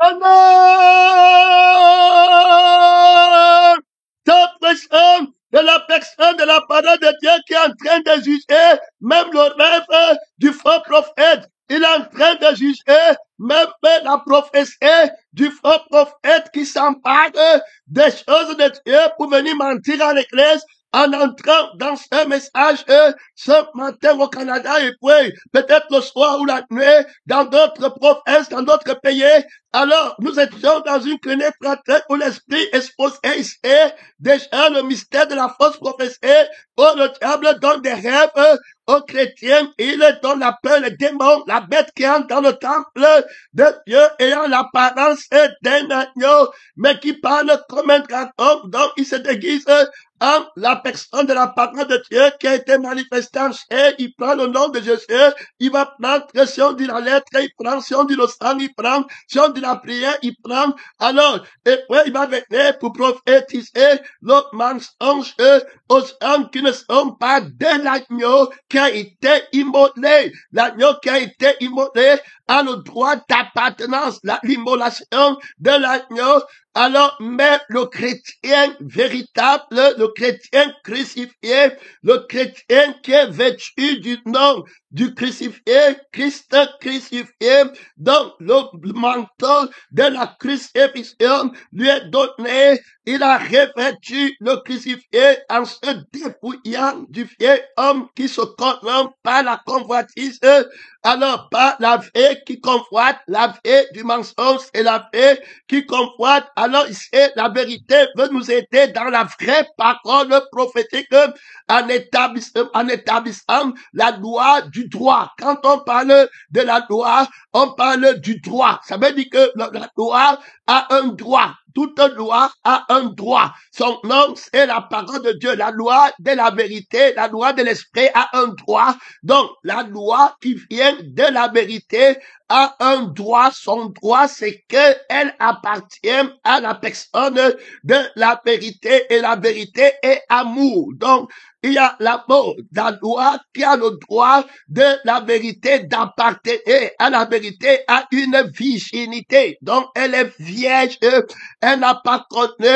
Honore ta personne de la personne de la parole de Dieu qui est en train de juger même le rêve du faux prophète. Il est en train de juger même la prophétie du faux prophète qui s'empare des choses de Dieu pour venir mentir à l'église en entrant dans ce message ce matin au Canada et puis peut-être le soir ou la nuit dans d'autres provinces, dans d'autres pays. Alors, nous étions dans une clinique pratique où l'esprit exposait ici déjà le mystère de la fausse prophétie, où le diable donne des rêves aux chrétiens, il donne la peur, les démons, la bête qui entre dans le temple de Dieu ayant l'apparence d'un agneau, mais qui parle comme un dragon, donc il se déguise en la personne de la parole de Dieu qui a été manifestée en chair. Il prend le nom de Jésus, il va prendre, si on dit la lettre, il prend, si on dit le sang, il prend, si on dit la prière, il prend. Alors, et puis il va venir pour prophétiser le mensonge aux hommes qui ne sont pas de l'agneau qui a été immolé. L'agneau qui a été immolé a le droit d'appartenance, l'immolation de l'agneau. Alors, mais le chrétien véritable, le chrétien crucifié, le chrétien qui est vêtu du nom du crucifié, Christ crucifié, donc le manteau de la crucifixion lui est donné. Il a revêtu le crucifié en se dépouillant du vieil homme qui se corrompt par la convoitise. Alors, par la vie qui convoite, la vie du mensonge et la vie qui convoite. Alors, ici, la vérité veut nous aider dans la vraie parole prophétique en établissant la loi du droit. Quand on parle de la loi, on parle du droit. Ça veut dire que la loi a un droit. Toute loi a un droit. Son nom, c'est la parole de Dieu. La loi de la vérité, la loi de l'esprit a un droit. Donc, la loi qui vient de la vérité a un droit. Son droit, c'est qu'elle appartient à la personne de la vérité et la vérité est amour. Donc, il y a l'amour de la loi qui a le droit de la vérité d'appartenir à la vérité, à une virginité. Donc, elle est vierge, elle n'a pas connu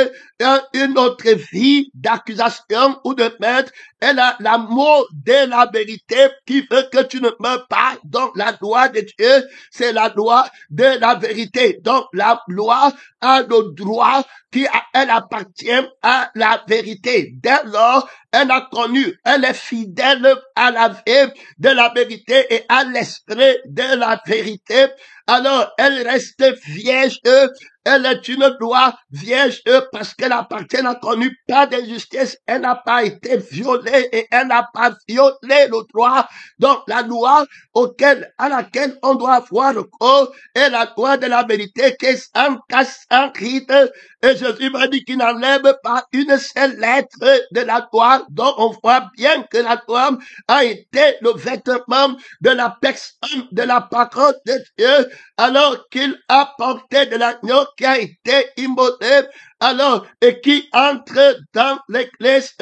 une autre vie d'accusation ou de maître. Elle a l'amour de la vérité qui veut que tu ne meurs pas. Donc, la loi de Dieu, c'est la loi de la vérité. Donc, la loi a le droit elle appartient à la vérité. Dès lors, elle a connu, elle est fidèle à la vie de la vérité et à l'esprit de la vérité. Alors, elle reste vierge. Elle est une loi vierge parce qu'elle appartient, n'a connu pas d'injustice. Elle n'a pas été violée et elle n'a pas violé le droit. Donc, la loi à laquelle on doit avoir recours est la loi de la vérité qui est sans casse, sans rite. Et Jésus m'a dit qu'il n'enlève pas une seule lettre de la loi. Donc, on voit bien que la loi a été le vêtement de la personne, de la parole de Dieu, alors qu'il a porté de l'agneau qui a été immolé, alors, et qui entre dans l'église,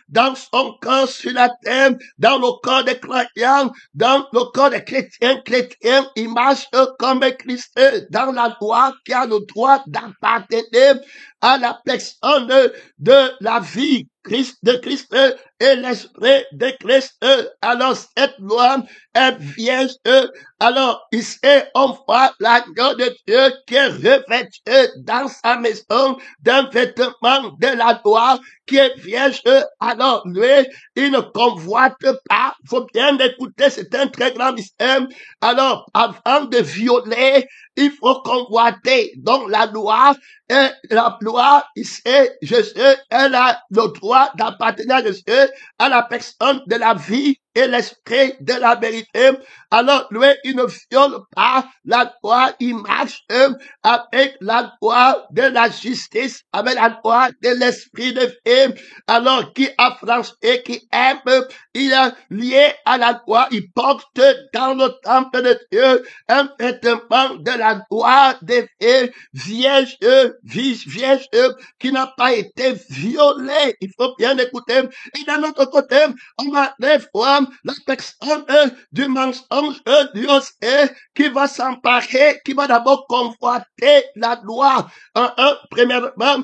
dans son corps sur la terre, dans le corps des croyants, dans le corps des chrétiens, il marche comme Christ dans la loi qui a le droit d'appartenir à la personne de la vie de Christ et l'esprit de Christ. Alors, cette loi est vierge. Alors, ici, on voit l'agneau de Dieu qui est revêtu dans sa maison d'un vêtement de la loi qui est vierge. Alors, lui, il ne convoite pas. Il faut bien écouter, c'est un très grand mystère. Alors, avant de violer, il faut convoiter. Donc, la loi, ici, Jésus, elle a le droit d'appartenir à Jésus, à la personne de la vie et l'esprit de la vérité. Alors, lui, il ne viole pas la loi, il marche avec la loi de la justice, avec la loi de l'esprit de vie. Alors, qui a franchi, qui aime, il est lié à la loi, il porte dans le temple de Dieu un vêtement de la loi de vie, vierge, qui n'a pas été violée. Il faut bien écouter. Et d'un autre côté, on va des fois la personne du mensonge qui va s'emparer, qui va d'abord convoiter la loi. Premièrement,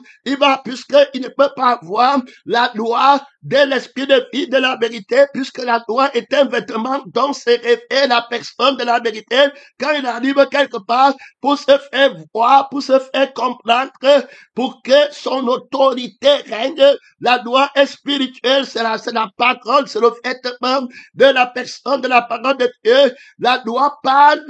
puisqu'il ne peut pas avoir la loi de l'esprit de vie, de la vérité, puisque la loi est un vêtement dont se revêt la personne de la vérité, quand il arrive quelque part pour se faire voir, pour se faire comprendre, pour que son autorité règne. La loi est spirituelle, c'est la parole, c'est le vêtement de la personne, de la parole de Dieu. La loi parle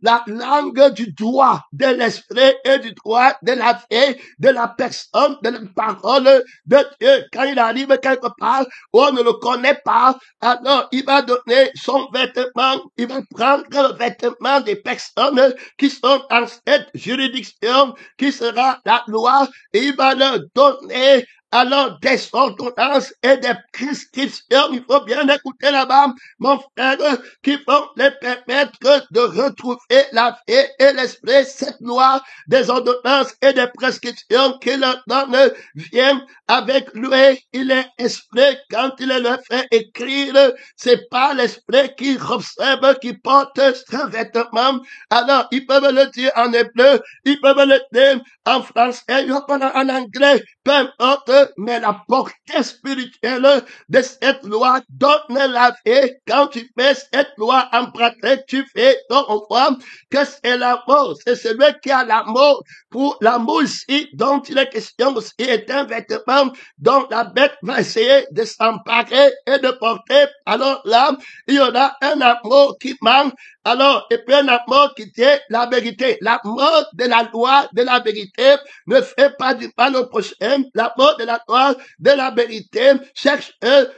la langue du droit, de l'esprit et du droit, de la vie, de la personne, de la parole de Dieu. Quand il arrive quelque part où on ne le connaît pas, alors il va donner son vêtement, il va prendre le vêtement des personnes qui sont dans cette juridiction, qui sera la loi, et il va leur donner alors des ordonnances et des prescriptions, il faut bien écouter là-bas, mon frère, qui vont les permettre de retrouver la vie et l'esprit. Cette loi des ordonnances et des prescriptions qu'il leur donne viennent avec lui. Il est esprit. Quand il le fait écrire, c'est pas l'esprit qui observe, qui porte ce vêtement. Alors, ils peuvent le dire en hébreu, ils peuvent le dire en français, en anglais, peu importe, mais la portée spirituelle de cette loi donne la vie. Quand tu mets cette loi en pratique, tu fais, donc on voit que c'est l'amour. C'est celui qui a l'amour. Pour l'amour ici, dont il est question aussi, est un vêtement dont la bête va essayer de s'emparer et de porter. Alors là, il y aura un amour qui manque. Alors, et puis un amour qui tient la vérité. L'amour de la loi, de la vérité, ne fait pas du mal au prochain. L'amour de la loi, de la vérité, cherche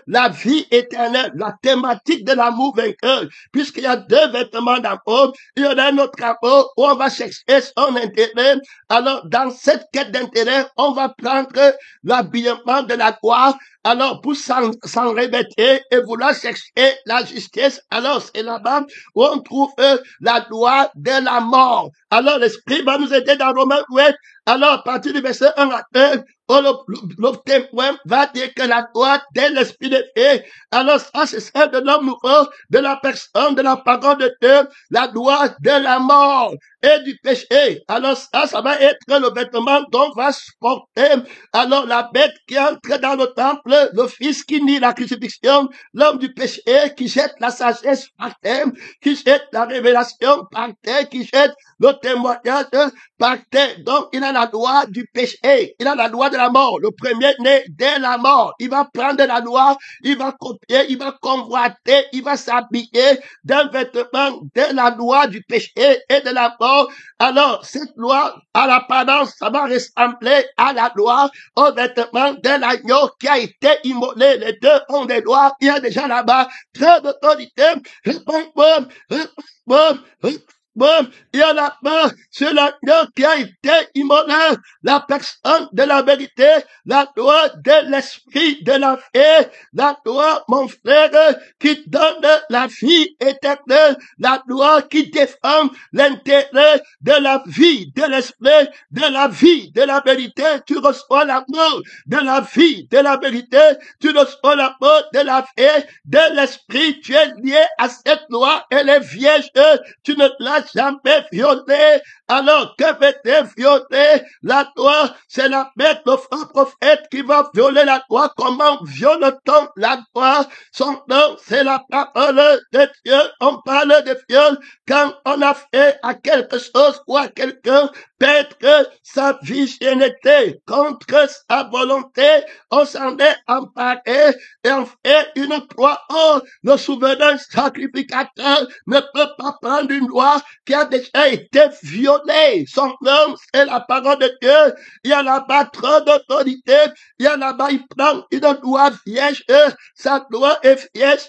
la vie éternelle, la thématique de l'amour vainqueur. Puisqu'il y a deux vêtements d'amour, il y en a un autre amour où on va chercher son intérêt. Alors, dans cette quête d'intérêt, on va prendre l'habillement de la loi. Alors, pour s'en revêtir et vouloir chercher la justice, alors c'est là-bas où on trouve la loi de la mort. Alors, l'Esprit va nous aider dans Romains 8. Alors, à partir du verset 1 à 2, le témoin va dire que la loi de l'esprit de vie, alors ça, c'est celle de l'homme nouveau, de la personne, de la parole de Dieu, la loi de la mort et du péché. Alors ça va être le vêtement dont va se porter, alors la bête qui entre dans le temple, le fils qui nie la crucifixion, l'homme du péché qui jette la sagesse par terre, qui jette la révélation par terre, qui jette le témoignage par terre. Donc, il a la loi du péché, il a la loi de la mort, le premier né dès la mort. Il va prendre la loi, il va copier, il va convoiter, il va s'habiller d'un vêtement de la loi du péché et de la mort. Alors, cette loi, à l'apparence, ça va ressembler à la loi, au vêtement de l'agneau qui a été immolé. Les deux ont des lois. Il y a déjà là-bas très d'autorité. Bon, il y a là-bas, c'est l'agneau qui a été immolé, la personne de la vérité, la loi de l'esprit de la vie, la loi, mon frère, qui donne la vie éternelle, la loi qui défend l'intérêt de la vie, de l'esprit, de la vie, de la vérité. Tu reçois l'amour de la vie, de la vérité, tu reçois l'amour de la vie, de l'esprit. Tu es lié à cette loi, elle est vierge, tu ne l'as jamais violée. Alors, que fait-elle violer la loi? C'est la bête, le faux prophète qui va violer la loi. Comment viole-t-on la loi? Son nom, c'est la parole de Dieu. On parle de viol quand on a fait à quelque chose ou à quelqu'un perdre sa virginité contre sa volonté. On s'en est emparé et on fait une croix. Oh, le souverain sacrificateur ne peut pas prendre une loi qui a déjà été violée. Son nom, c'est la parole de Dieu. Il y a là-bas trop d'autorité. Il y a là-bas, il prend une loi vierge. Sa loi est vierge.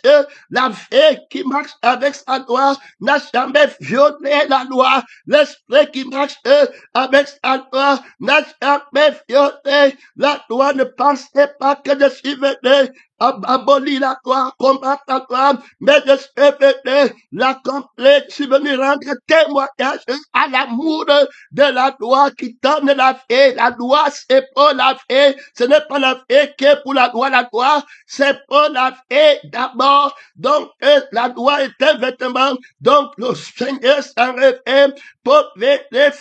La vie qui marche avec sa loi n'a jamais violé la loi. L'esprit qui marche avec sa loi n'a jamais violé la loi. Ne pensez pas que je suis venu aboli la loi, combattre la loi, mais de ce la complète, je suis venu rendre témoignage à l'amour de la loi qui donne la vie. La loi, c'est pour la vie. Ce n'est pas la vie qui est pour la loi, c'est pour la vie d'abord. Donc, la loi est un vêtement. Donc, le Seigneur s'en révèle pour les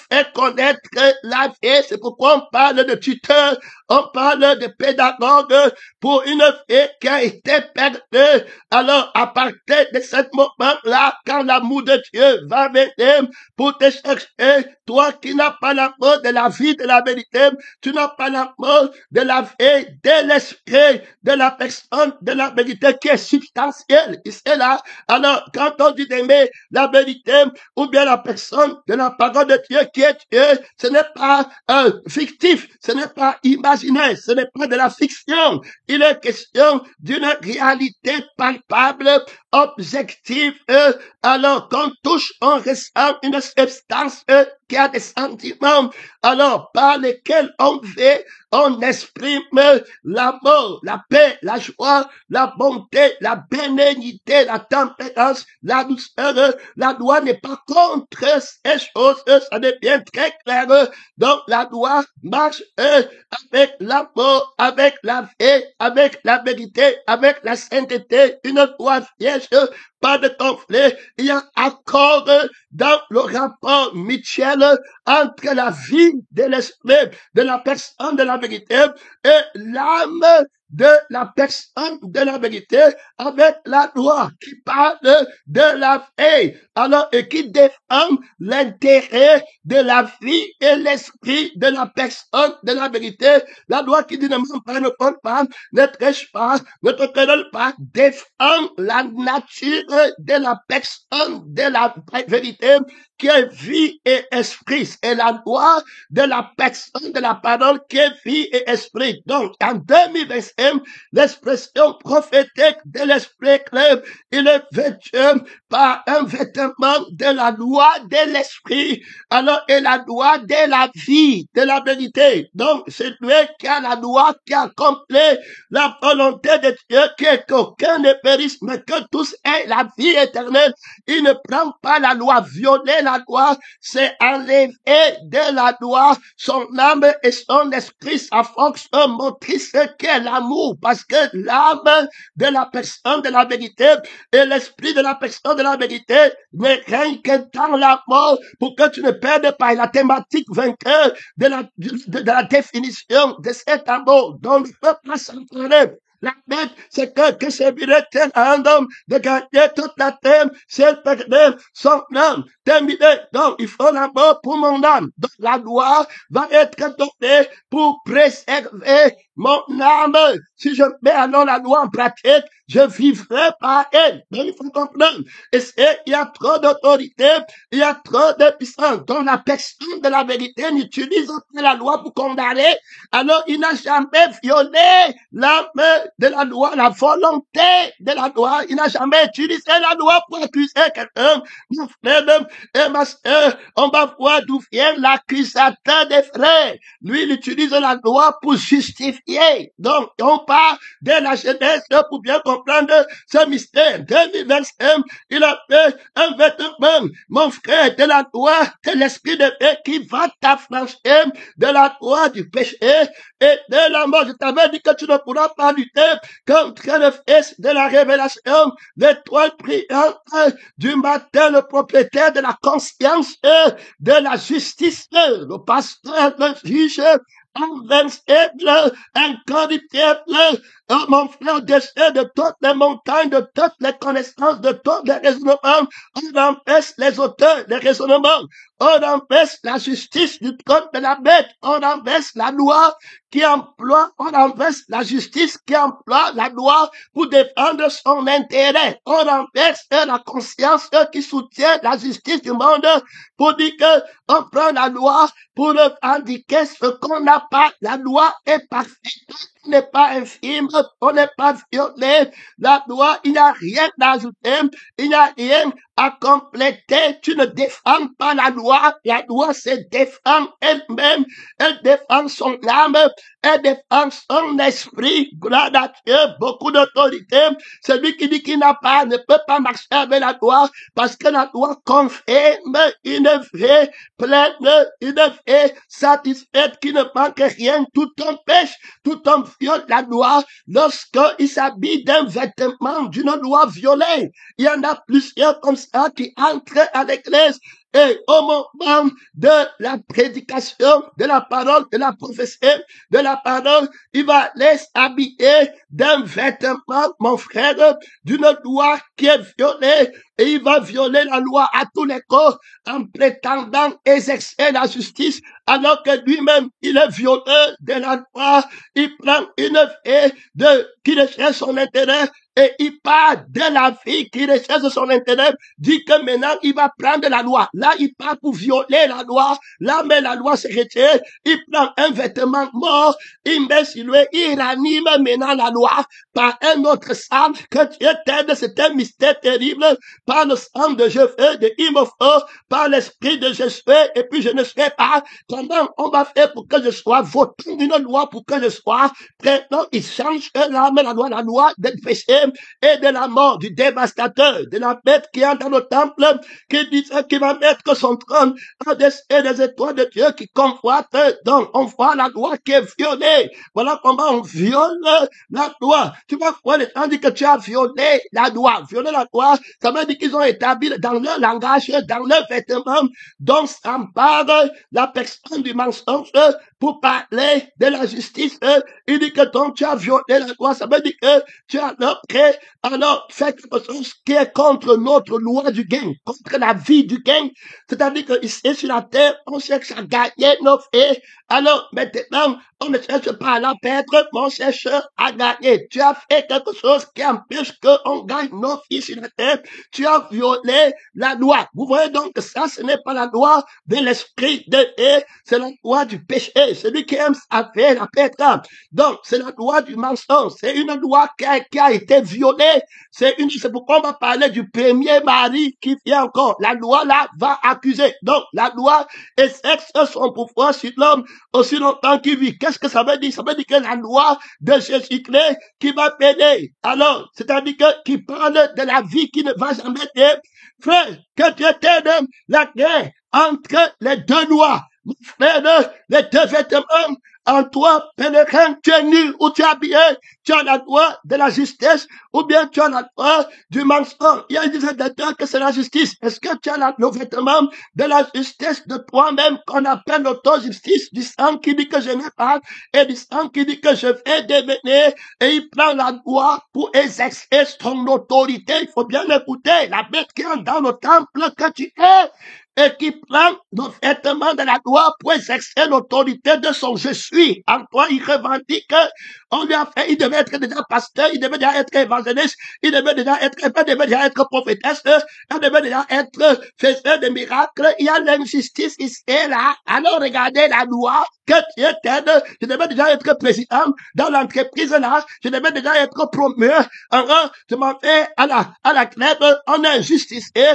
faire connaître la vie. C'est pourquoi on parle de tuteur, on parle de pédagogue pour une vie qui a été perdue. Alors, à partir de ce moment-là, quand l'amour de Dieu va venir pour te chercher, toi qui n'as pas l'amour de la vie, de la vérité, tu n'as pas l'amour de la vie, de l'esprit, de la personne, de la vérité qui est substantielle. Et c'est là. Alors, quand on dit d'aimer la vérité ou bien la personne de la parole de Dieu qui est Dieu, ce n'est pas fictif, ce n'est pas imaginaire, ce n'est pas de la fiction. Il est question d'une réalité palpable, objective. Alors, qu'on touche, on ressent une substance qui a des sentiments, alors par lesquels on vit, on exprime l'amour, la paix, la joie, la bonté, la bénignité, la tempérance, la douceur. La loi n'est pas contre ces choses, ça devient très clair. Donc la loi marche avec l'amour, avec la vie, avec la vérité, avec la sainteté, une loi vierge, pas de conflit. Il y a accord dans le rapport mutuel entre la vie de l'esprit, de la personne de la vérité et l'âme de la personne de la vérité avec la loi qui parle de la vie. Alors, et qui défend l'intérêt de la vie et l'esprit de la personne de la vérité. La loi qui dit ne ment pas, ne vole pas, ne triche pas, ne te querelle pas, défend la nature de la personne de la vérité qui est vie et esprit. C'est la loi de la personne de la parole qui est vie et esprit. Donc, en 2025, l'expression prophétique de l'esprit clair, il est vêtu par un vêtement de la loi de l'esprit, alors, et la loi de la vie, de la vérité. Donc, c'est lui qui a la loi, qui accomplit la volonté de Dieu, qui est qu'aucun ne périsse, mais que tous aient la vie éternelle. Il ne prend pas la loi, violer la loi, c'est enlever de la loi son âme et son esprit, sa force motrice qui est l'amour, parce que l'âme de la personne de la vérité et l'esprit de la personne de la vérité ne règne que dans la mort pour que tu ne perdes pas la thématique vainqueur de la définition de cet amour dont ne peut pas s'entraîner. La bête, c'est que servirait-elle à un homme de gagner toute la terre, si elle perdait son âme? Terminé. Donc, il faut l'amour pour mon âme. Donc, la loi va être donnée pour préserver mon âme. Si je mets alors la loi en pratique, je vivrai par elle. Donc, il faut comprendre. Et il y a trop d'autorité, il y a trop de puissance. Donc, la personne de la vérité n'utilise pas la loi pour condamner. Alors, il n'a jamais violé l'âme de la loi, la volonté de la loi. Il n'a jamais utilisé la loi pour accuser quelqu'un. Mon frère et ma soeur, on va voir d'où vient l'accusateur des frères. Lui, il utilise la loi pour justifier. Donc, on part de la Genèse pour bien comprendre ce mystère. 2025, il a fait un vêtement, mon frère, de la loi, de l'esprit de paix qui va t'affranchir de la loi du péché et de la mort. Je t'avais dit que tu ne pourras pas lutter contre le fils de la révélation, l'étoile brillante du matin, le propriétaire de la conscience de la justice, le pasteur, le juge, invincible, incorruptible, oh mon frère, au-dessus de toutes les montagnes, de toutes les connaissances, de tous les raisonnements, on empêche les auteurs des raisonnements, on empêche la justice du code de la bête, on empêche la loi qui emploie, on empêche la justice qui emploie la loi pour défendre son intérêt, on empêche la conscience qui soutient la justice du monde pour dire que on prend la loi pour indiquer ce qu'on n'a pas. La loi est parfaite. on n'est pas infime, on n'est pas violé. La loi, il n'y a rien à ajouter, il n'y a rien à compléter. Tu ne défends pas la loi se défend elle-même, elle défend son âme, elle défend son esprit. Gloire à Dieu, beaucoup d'autorité. Celui qui dit qu'il n'a pas, ne peut pas marcher avec la loi, parce que la loi confirme une vraie pleine, une vraie satisfaite qui ne manque rien. Tout homme pêche, tout homme viole la loi lorsqu'il s'habille d'un vêtement d'une loi violée. Il y en a plusieurs comme ça qui entrent à l'église. Et au moment de la prédication, de la parole, de la prophétie, de la parole, il va les habiller d'un vêtement, mon frère, d'une loi qui est violée, et il va violer la loi à tous les coups en prétendant exercer la justice, alors que lui-même, il est violeur de la loi. Il prend une vie qui recherche son intérêt, et il part de la vie qui recherche son intérêt, dit que maintenant il va prendre la loi. Là, il part pour violer la loi. Là, mais la loi se retire. Il prend un vêtement mort, il met sur lui, il ranime maintenant la loi par un autre sang. Que Dieu t'aide, c'est un mystère terrible. Par le sang de Jésus, de Imofo, par l'esprit de Jésus, et puis je ne sais pas comment on va faire pour que je sois voté d'une loi, pour que je sois. Maintenant, il change la loi d'être péché et de la mort du dévastateur, de la bête qui est dans le temple, qui dit qu'il va mettre son trône au-dessus des étoiles de Dieu qui convoitent. Donc, on voit la loi qui est violée. Voilà comment on viole la loi. Tu vois quoi, les gens disent que tu as violé la loi. Violer la loi, ça veut dire qu'ils ont établi dans leur langage, dans leur vêtement, dont s'empare la personne du mensonge pour parler de la justice. Il dit que donc tu as violé la loi, ça veut dire que tu as alors fait quelque chose qui est contre notre loi du gain, contre la vie du gain. C'est-à-dire que ici sur la terre, on cherche à gagner nos vies. Alors maintenant, on ne cherche pas à la perdre, mais on cherche à gagner. Tu as fait quelque chose qui empêche qu'on gagne nos vies sur la terre. Tu as violé la loi. Vous voyez donc que ça, ce n'est pas la loi de l'esprit de Dieu, c'est la loi du péché. Celui qui aime sa vie, la perdra. Donc, c'est la loi du mensonge. C'est une loi qui a été violée. C'est pourquoi on va parler du premier mari qui vient encore. La loi là va accuser. Donc, la loi exerce son pouvoir sur l'homme aussi longtemps qu'il vit. Qu'est-ce que ça veut dire? Ça veut dire que la loi de Jésus-Christ qui va payer. Alors, c'est-à-dire qui parle de la vie qui ne va jamais être. Frère, que Dieu t'aide la guerre entre les deux lois. Mon frère, les deux vêtements en toi, pèlerin, tu es nu ou tu es habillé, tu as la loi de la justice ou bien tu as la loi du mensonge. Il y a une dizaine de temps que c'est la justice. Est-ce que tu as le vêtement de la justice de toi-même qu'on appelle l'auto-justice, du sang qui dit que je n'ai pas et du sang qui dit que je vais devenir, et il prend la loi pour exercer son autorité. Il faut bien écouter la bête qui est dans le temple que tu es et qui prend le vêtement de la loi pour exercer l'autorité de son je suis. En toi, il revendique on lui a fait, il devait être déjà pasteur, il devait déjà être évangéliste, il devait déjà être prophétesse, il devait déjà être faiseur de miracles. Il y a l'injustice ici et là. Alors regardez la loi que Dieu t'aide. Je devais déjà être président dans l'entreprise là. Je devais déjà être promu. Je m'en fais à la crève. On est injusticé.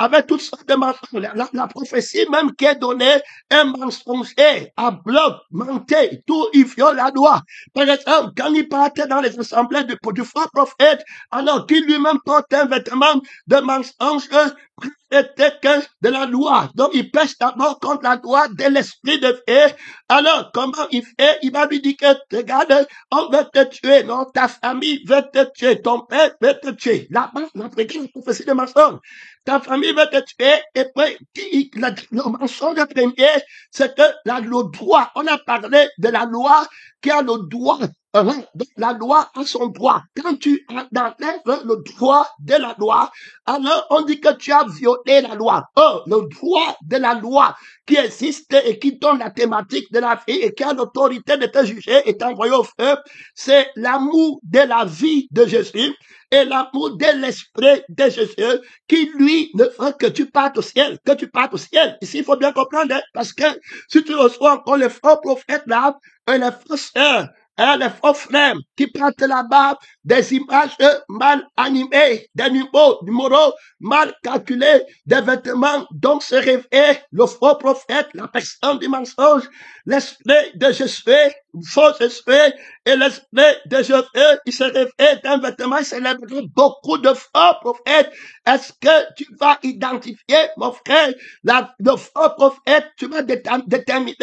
Avec toutes sortes de mensonges. La prophétie même qui est donnée est mensongère, à bloc, menté, tout, il viole la loi. Par exemple, quand il partait dans les assemblées du faux prophète, alors qu'il lui-même porte un vêtement de mensonge, était que de la loi. Donc, il pêche d'abord contre la loi de l'esprit de Dieu. Alors, comment il fait? Il va lui dire que, regarde, on veut te tuer, non? Ta famille veut te tuer, ton père veut te tuer. Là-bas, la prophétie de mensonge. Ta famille veut te tuer, et puis, le mensonge premier, c'est que le droit, on a parlé de la loi qui a le droit. Donc, la loi a son droit. Quand tu enlèves le droit de la loi, alors on dit que tu as violé la loi. Oh, le droit de la loi qui existe et qui donne la thématique de la vie et qui a l'autorité de te juger et t'envoyer au feu, c'est l'amour de la vie de Jésus et l'amour de l'esprit de Jésus qui, lui, ne veut que tu partes au ciel, que tu partes au ciel. Ici, il faut bien comprendre, parce que si tu reçois encore les faux prophètes là, et les faux sœurs, Hein, les faux frères qui prennent là-bas des images mal animées, des numéros mal calculés, des vêtements dont se révèle le faux prophète, la personne du mensonge, l'esprit de Jésus, faux esprit, et l'esprit de Jésus, il se révèle d'un vêtement, il célèbre beaucoup de faux prophètes. Est-ce que tu vas identifier, mon frère, le faux prophète, tu vas déterminer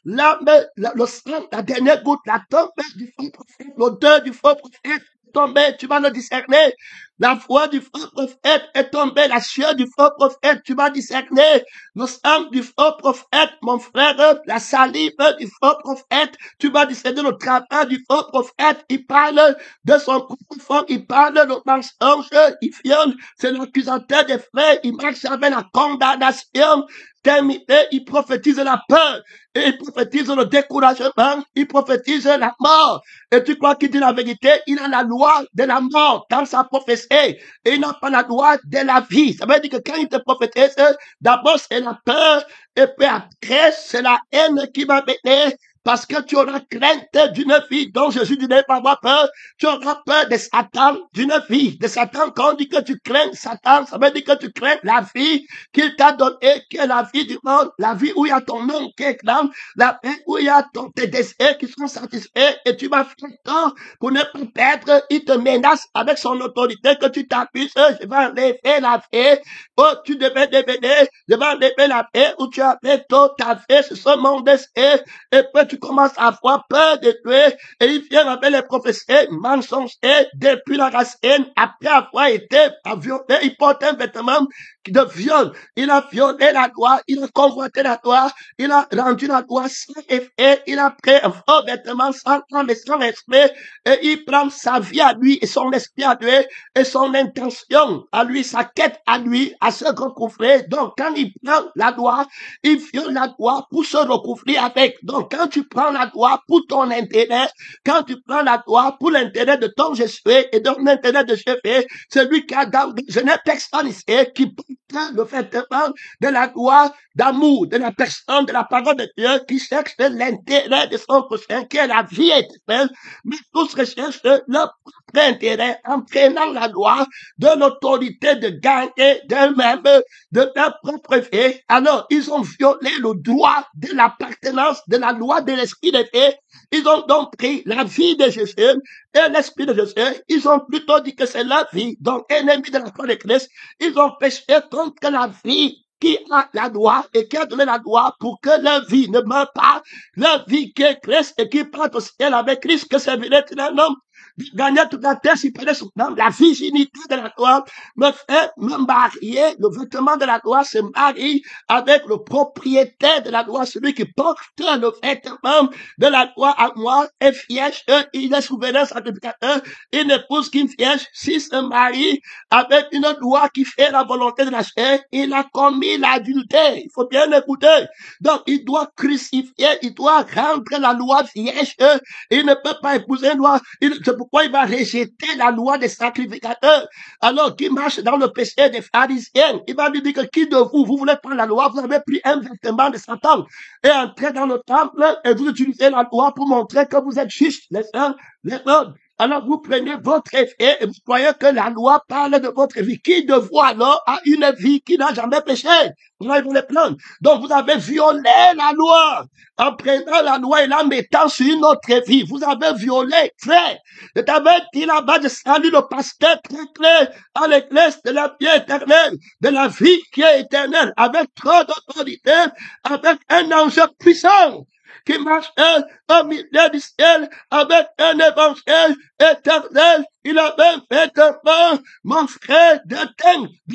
le sang, la dernière goutte, la tombe du faux prophète, l'odeur du faux prophète, tombée, tu vas le discerner. La foi du faux prophète est tombée, la sueur du faux prophète, tu vas discerner. Le sang du faux prophète, mon frère, la salive du faux prophète, tu vas discerner le travail du faux prophète. Il parle de son profond, il parle de mensonge, il viole, c'est l'accusateur des frères, il marche avec la condamnation. Terminé, il prophétise la peur, et il prophétise le découragement, il prophétise la mort. Et tu crois qu'il dit la vérité, il a la loi de la mort dans sa prophétie, et il n'a pas la loi de la vie. Ça veut dire que quand il te prophétise, d'abord c'est la peur, et puis après c'est la haine qui va venir. Parce que tu auras crainte d'une vie dont Jésus dit ne pas avoir peur. Tu auras peur de Satan, d'une vie de Satan. Quand on dit que tu crains Satan, ça veut dire que tu crains la vie qu'il t'a donnée, qui est la vie du monde, la vie où il y a ton nom qui est clair, la vie où il y a tes désirs qui sont satisfaits, et tu vas faire temps pour ne pas perdre. Il te menace avec son autorité que tu t'appuies. Je vais enlever la vie. Oh, tu devais devenir, je vais enlever la vie où tu avais tout à fait sur ce monde. Et puis tu commences à avoir peur de tuer, et il vient avec les prophéties mensongers depuis la racine, après avoir été violé, il porte un vêtement de viol, il a violé la loi, il a convoité la loi, il a rendu la loi sans effet, il a pris un faux vêtement sans âme et sans esprit, et il prend sa vie à lui, et son esprit à lui, et son intention à lui, sa quête à lui, à se recouvrir. Donc quand il prend la loi, il viole la loi pour se recouvrir avec. Donc quand tu prends la loi pour ton intérêt, quand tu prends la loi pour l'intérêt de ton Jésus et de l'intérêt de Jésus, c'est lui qui a dans, je n'ai personne ici qui porte le vêtement de la loi d'amour, de la personne, de la parole de Dieu, qui cherche l'intérêt de son prochain, qui est la vie éternelle, mais tous recherchent leur propre intérêt en prenant la loi de l'autorité de gagner d'eux-mêmes, de leur propre vie. Alors, ils ont violé le droit de l'appartenance de la loi de l'esprit de vie. Ils ont donc pris la vie de Jésus et l'esprit de Jésus. Ils ont plutôt dit que c'est la vie, donc ennemi de la croix de Christ. Ils ont péché contre la vie qui a la loi et qui a donné la loi pour que leur vie ne meure pas. Leur vie qui est Christ et qui part au ciel avec Christ, que c'est un homme. Gagner toute la terre, s'il prenait son nom, la virginité de la loi me fait me marier. Le vêtement de la loi se marie avec le propriétaire de la loi, celui qui porte le vêtement de la loi à moi est vierge, il est souverain sacrificateur, une épouse qui est vierge, s'il se marie avec une loi qui fait la volonté de la chair, il a commis l'adultère. Il faut bien écouter. Donc, il doit crucifier, il doit rendre la loi vierge, il ne peut pas épouser une loi, c'est pourquoi il va rejeter la loi des sacrificateurs. Alors qu'il marche dans le péché des pharisiens, il va lui dire que qui de vous, vous voulez prendre la loi, vous avez pris un vêtement de Satan et entrer dans le temple et vous utilisez la loi pour montrer que vous êtes juste, les frères, les frères. Alors vous prenez votre vie et vous croyez que la loi parle de votre vie. Qui de vous alors a une vie qui n'a jamais péché? Vous allez vous les prendre. Donc vous avez violé la loi en prenant la loi et la mettant sur une autre vie. Vous avez violé, frère. Je t'avais dit là-bas, je salue le pasteur très clair à l'église de la vie éternelle, de la vie qui est éternelle, avec trop d'autorité, avec un enjeu puissant qui marche au milieu du ciel avec un évangile éternel. Il avait un vêtement, mon frère, de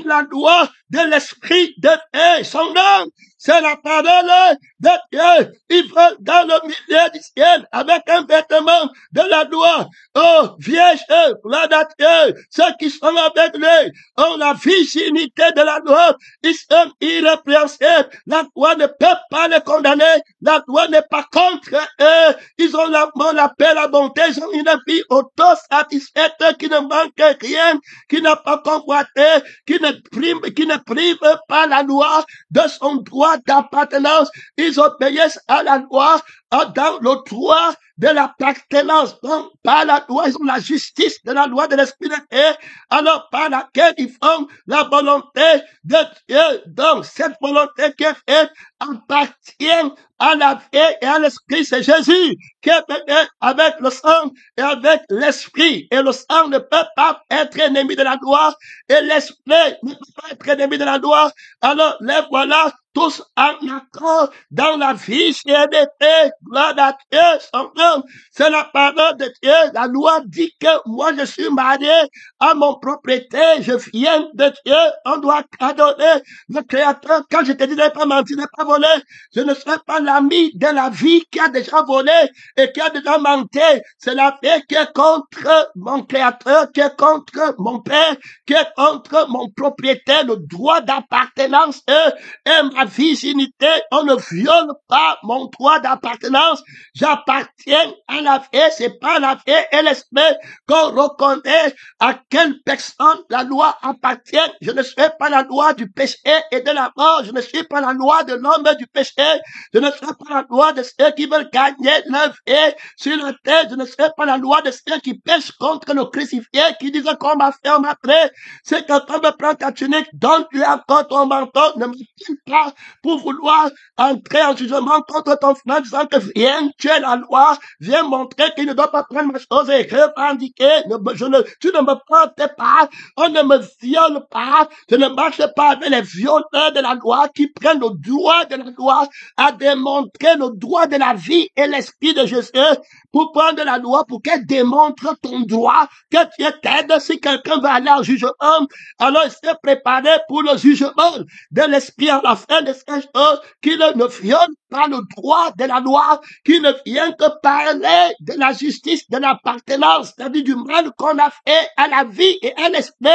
la loi, de l'esprit de Dieu. Son nom, c'est la parole de Dieu. Il va dans le milieu du ciel avec un vêtement de la loi. Oh, vierge, gloire à Dieu. Ceux qui sont avec lui ont la virginité de la loi. Ils sont irrépréhensibles. La loi ne peut pas les condamner. La loi n'est pas contre eux. Ils ont l'amour, la paix, la bonté. Ils ont une vie auto-satisfaite qui ne manque rien, qui n'a pas convoité, qui ne prive pas la loi de son droit droit d'appartenance. Ils obéissent à la loi dans le droit de l'appartenance. Donc, par la loi, ils ont la justice de la loi de l'Esprit de Dieu, alors par laquelle ils font la volonté de Dieu. Donc, cette volonté qui est faite appartient à la vie et à l'Esprit. C'est Jésus qui est venu avec le sang et avec l'Esprit. Et le sang ne peut pas être ennemi de la loi et l'Esprit ne peut pas être ennemi de la loi. Alors, les voilà tous en accord dans la vie CNDP, gloire à Dieu, son nom. C'est la parole de Dieu. La loi dit que moi je suis marié à mon propriétaire, je viens de Dieu, on doit adonner le Créateur. Quand je te dis de ne pas mentir, de ne pas voler, je ne serai pas l'ami de la vie qui a déjà volé et qui a déjà menti. C'est la vie qui est contre mon Créateur, qui est contre mon Père, qui est contre mon propriétaire, le droit d'appartenance et ma virginité. On ne viole pas mon droit d'appartenance. J'appartiens à la vie, c'est pas la vie et l'esprit qu'on reconnaît à quelle personne la loi appartient. Je ne suis pas la loi du péché et de la mort. Je ne suis pas la loi de l'homme du péché. Je ne suis pas la loi de ceux qui veulent gagner leur vie sur la terre. Je ne suis pas la loi de ceux qui pêchent contre le crucifié, qui disent qu'on m'a fait, on m'a pris. C'est quand on me prend ta tunique, donne-lui encore ton manteau. Ne me dis pas pour vouloir entrer en jugement contre ton frère, disant que viens, tu es la loi, viens montrer qu'il ne doit pas prendre ma chose et revendiquer. Tu ne me portes pas, on ne me viole pas, je ne marche pas avec les violeurs de la loi qui prennent le droit de la loi à démontrer le droit de la vie et l'esprit de Jésus pour prendre la loi pour qu'elle démontre ton droit, que tu es t'aide. Si quelqu'un va aller en jugement, alors il s'est préparé pour le jugement de l'esprit à la fin de ces choses, qu'il ne viole pas le droit de la loi, qui ne vient que parler de la justice, de l'appartenance, c'est-à-dire du mal qu'on a fait à la vie et à l'esprit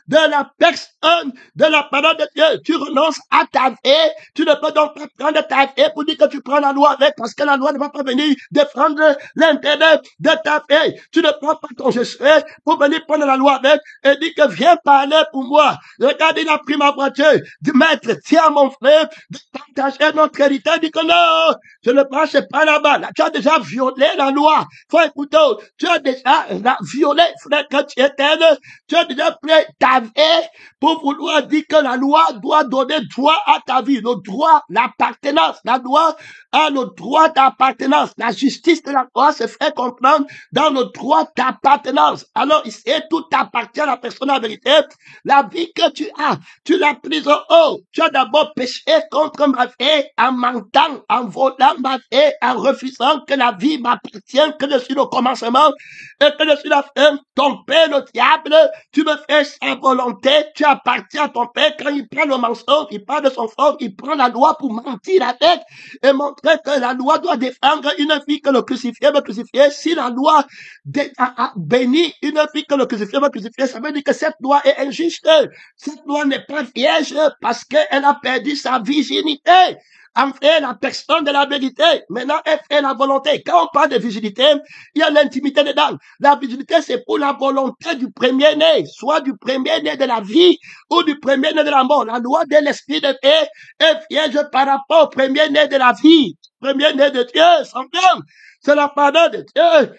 de la personne, de la parole de Dieu. Tu renonces à ta vie, tu ne peux donc pas prendre ta vie pour dire que tu prends la loi avec, parce que la loi ne va pas venir défendre l'intérêt de ta vie. Tu ne prends pas ton Jésus pour venir prendre la loi avec et dire que viens parler pour moi. Regarde, il a pris ma voiture, dit maître, tiens mon frère, de partager notre héritage. Il dit que non, je ne marche pas là-bas. Là, tu as déjà violé la loi. Faut écouter, tu as déjà violé, frère, quand tu étais, tu as déjà pris ta vie pour vouloir dire que la loi doit donner droit à ta vie. Le droit, l'appartenance, la loi a le droit d'appartenance. La justice de la loi se fait comprendre dans le droit d'appartenance. Alors, ici, tout appartient à la personne en vérité. La vie que tu l'as prise en haut. Tu as d'abord péché contre ma vie en mentant, en volant ma vie, en refusant que la vie m'appartienne, que je suis le commencement et que je suis la fin. Ton père, le diable, tu me fais sa volonté, tu appartiens à ton père. Quand il prend le mensonge, il parle de son frère, il prend la loi pour mentir avec et montrer que la loi doit défendre une fille que le crucifié veut crucifier. Si la loi a béni une fille que le crucifié veut crucifier, ça veut dire que cette loi est injuste. Cette loi n'est pas vierge parce qu'elle a perdu sa virginité. En fait, la personne de la vérité. Maintenant, elle fait la volonté. Quand on parle de virginité, il y a l'intimité dedans. La virginité, c'est pour la volonté du premier-né, soit du premier-né de la vie ou du premier-né de la mort. La loi de l'esprit de paix est vierge par rapport au premier-né de la vie. Premier-né de Dieu, son homme. C'est la parole de Dieu.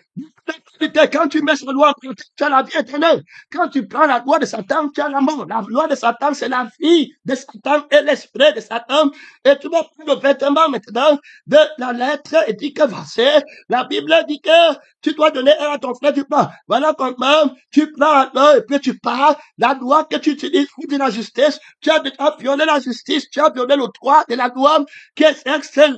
Quand tu mets cette loi en pratique, tu as la vie éternelle. Quand tu prends la loi de Satan, tu as la mort. La loi de Satan, c'est la vie de Satan et l'esprit de Satan. Et tu vas prendre le vêtement maintenant de la lettre et dit que verset. La Bible dit que tu dois donner un à ton frère, tu prends. Voilà comment tu prends un et puis tu pars. La loi que tu utilises pour dire la justice, tu as violé la justice, tu as violé le droit de la loi qui est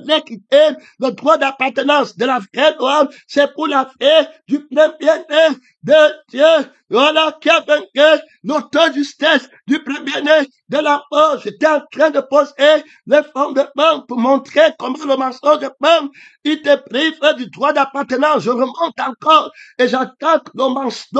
l'équité, le droit d'appartenance de la vraie loi. C'est pour la paix du premier-né de Dieu. Voilà qui a vaincu l'auto-justice du premier-né de la mort. J'étais en train de poser le fondement pour montrer comment le mensonge de femme, il te prive du droit d'appartenance. Je remonte encore et j'attaque le